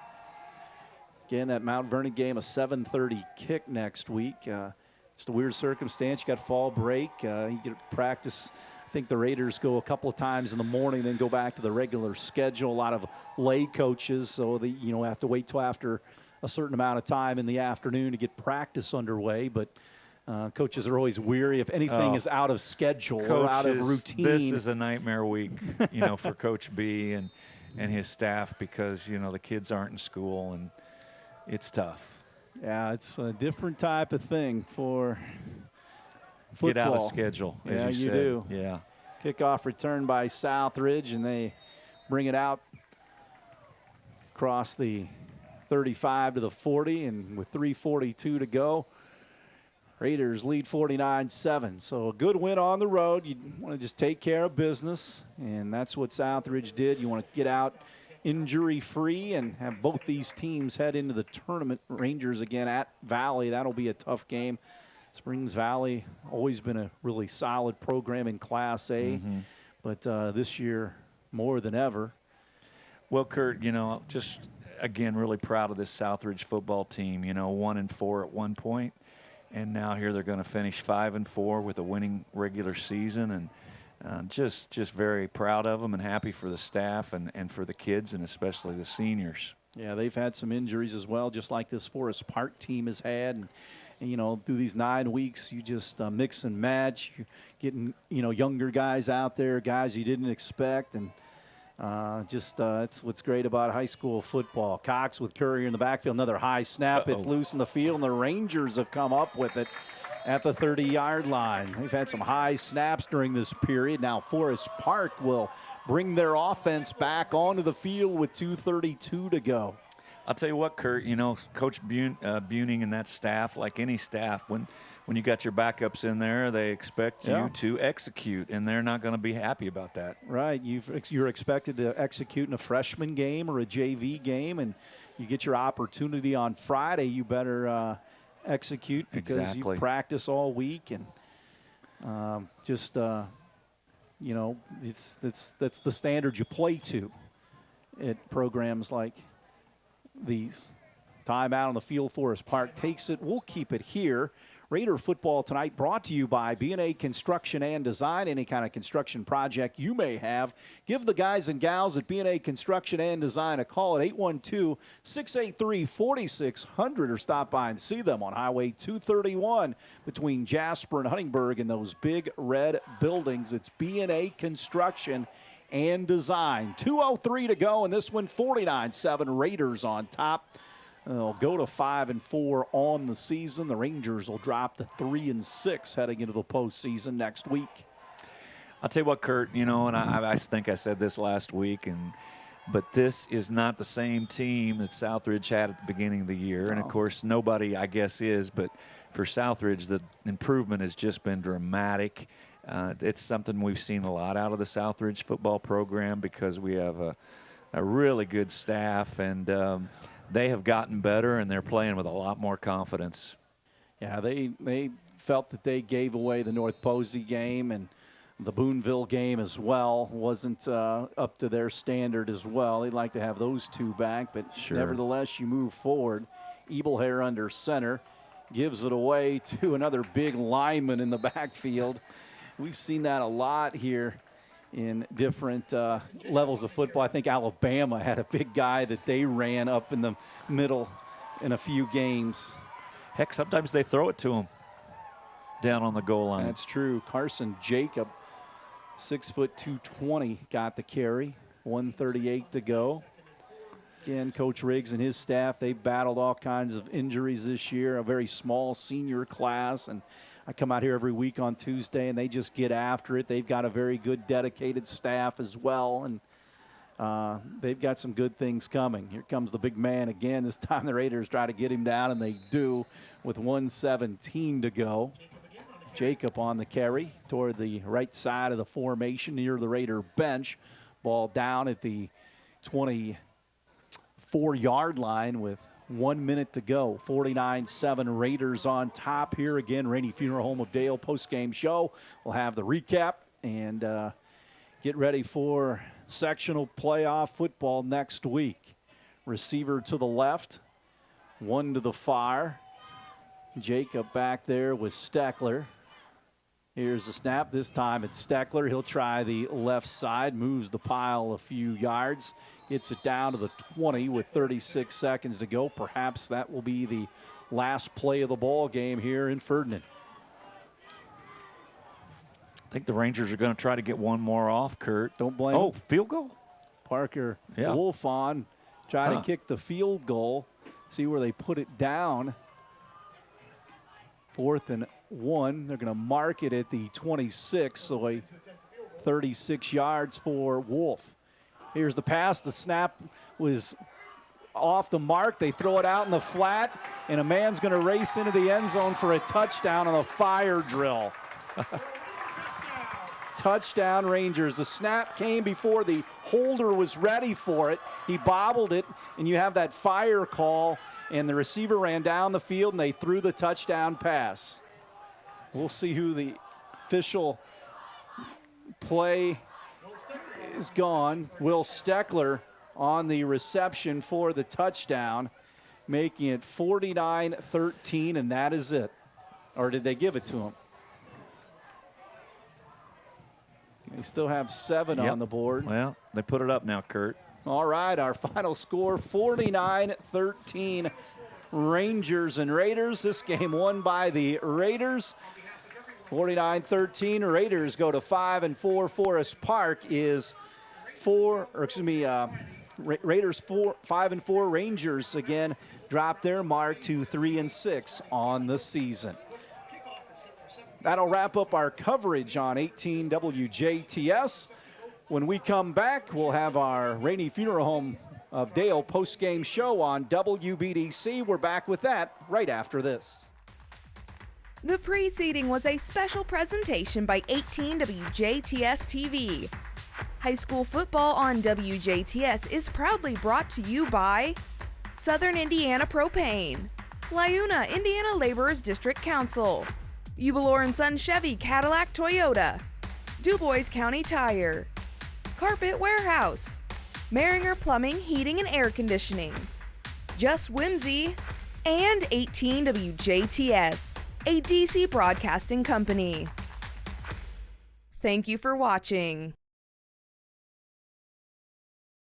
Again, that Mount Vernon game, a 7:30 kick next week. Just a weird circumstance. You got fall break. You get practice. I think the Raiders go a couple of times in the morning, then go back to the regular schedule. A lot of lay coaches, so they have to wait till after a certain amount of time in the afternoon to get practice underway. But coaches are always weary if anything is out of schedule or out of routine. This is a nightmare week, for Coach B and his staff because the kids aren't in school and it's tough. Yeah, it's a different type of thing for football. Get out of schedule, as you said. Do. Yeah. Kickoff return by Southridge, and they bring it out across the 35 to the 40, and with 3:42 to go, Raiders lead 49-7. So a good win on the road. You want to just take care of business, and that's what Southridge did. You want to get out injury-free and have both these teams head into the tournament. Rangers again at Valley. That'll be a tough game. Springs Valley, always been a really solid program in Class A, but this year more than ever. Well, Kurt, just again really proud of this Southridge football team. 1-4 at one point, and now here they're going to finish 5-4 with a winning regular season, and just very proud of them and happy for the staff and for the kids and especially the seniors. Yeah, they've had some injuries as well, just like this Forest Park team has had. And through these 9 weeks, you just mix and match. You're getting, younger guys out there, guys you didn't expect. And it's what's great about high school football. Cox with Courier in the backfield, another high snap. It's loose in the field, and the Rangers have come up with it at the 30-yard line. They've had some high snaps during this period. Now Forest Park will bring their offense back onto the field with 2:32 to go. I'll tell you what, Kurt, Coach Buning and that staff, like any staff, when you got your backups in there, they expect you to execute, and they're not going to be happy about that. Right. You're expected to execute in a freshman game or a JV game, and you get your opportunity on Friday, you better execute because you practice all week. And that's the standard you play to at programs like these. Timeout on the field. Forest Park takes it. We'll keep it here. Raider football tonight brought to you by B&A Construction and Design. Any kind of construction project you may have, give the guys and gals at B&A Construction and Design a call at 812-683-4600 or stop by and see them on Highway 231 between Jasper and Huntingburg in those big red buildings. It's B&A Construction and Design. 2:03 to go in this one, 49-7, Raiders on top. They'll go to 5-4 on the season. The Rangers will drop to 3-6 heading into the postseason next week. I'll tell you what, Kurt, and I think I said this last week, but this is not the same team that Southridge had at the beginning of the year. And, of course, nobody, I guess, is. But for Southridge, the improvement has just been dramatic. It's something we've seen a lot out of the Southridge football program because we have a really good staff, and they have gotten better, and they're playing with a lot more confidence. Yeah, they felt that they gave away the North Posey game, and the Boonville game as well wasn't up to their standard as well. They'd like to have those two back, but nevertheless, you move forward. Ebelhair under center gives it away to another big lineman in the backfield. We've seen that a lot here in different levels of football. I think Alabama had a big guy that they ran up in the middle in a few games. Heck, sometimes they throw it to him down on the goal line. That's true. Carson Jacob, 6', 220, got the carry. 1:38 to go. Again, Coach Riggs and his staff, they battled all kinds of injuries this year, a very small senior class, and I come out here every week on Tuesday, and they just get after it. They've got a very good, dedicated staff as well, and they've got some good things coming. Here comes the big man again. This time the Raiders try to get him down, and they do with 1:17 to go. Jacob on the carry toward the right side of the formation near the Raider bench. Ball down at the 24-yard line with 1 minute to go. 49-7 Raiders on top here. Again, Rainey Funeral Home of Dale postgame show. We'll have the recap and get ready for sectional playoff football next week. Receiver to the left One to the far. Jacob back there with Steckler. Here's the snap. This time it's Steckler. He'll try the left side, moves the pile a few yards, gets it down to the 20 with 36 seconds to go. Perhaps that will be the last play of the ball game here in Ferdinand. I think the Rangers are going to try to get one more off, Kurt. Don't blame them. Field goal? Parker Wolf on. Try to kick the field goal. See where they put it down. 4th and 1. They're going to mark it at the 26, so a 36 yards for Wolf. Here's the pass. The snap was off the mark. They throw it out in the flat, and a man's going to race into the end zone for a touchdown on a fire drill. Touchdown Rangers. The snap came before the holder was ready for it. He bobbled it, and you have that fire call, and the receiver ran down the field, and they threw the touchdown pass. We'll see who the official play is gone. Will Steckler on the reception for the touchdown, making it 49-13, and that is it. Or did they give it to him? They still have 7 on the board. Well, they put it up now, Kurt. All right, our final score, 49-13, Rangers and Raiders. This game won by the Raiders. 49-13, Raiders go to 5-4. Forest Park is Raiders 5-4. Rangers again drop their mark to 3-6 on the season. That'll wrap up our coverage on 18 WJTS. When we come back, we'll have our Rainey Funeral Home of Dale post-game show on WBDC. We're back with that right after this. The preceding was a special presentation by 18 WJTS TV. High school football on WJTS is proudly brought to you by Southern Indiana Propane, Liuna Indiana Laborers District Council, Eubelor & Son Chevy Cadillac Toyota, DuBois County Tire, Carpet Warehouse, Maringer Plumbing, Heating and Air Conditioning, Just Whimsy, and 18 WJTS, a DC broadcasting company. Thank you for watching.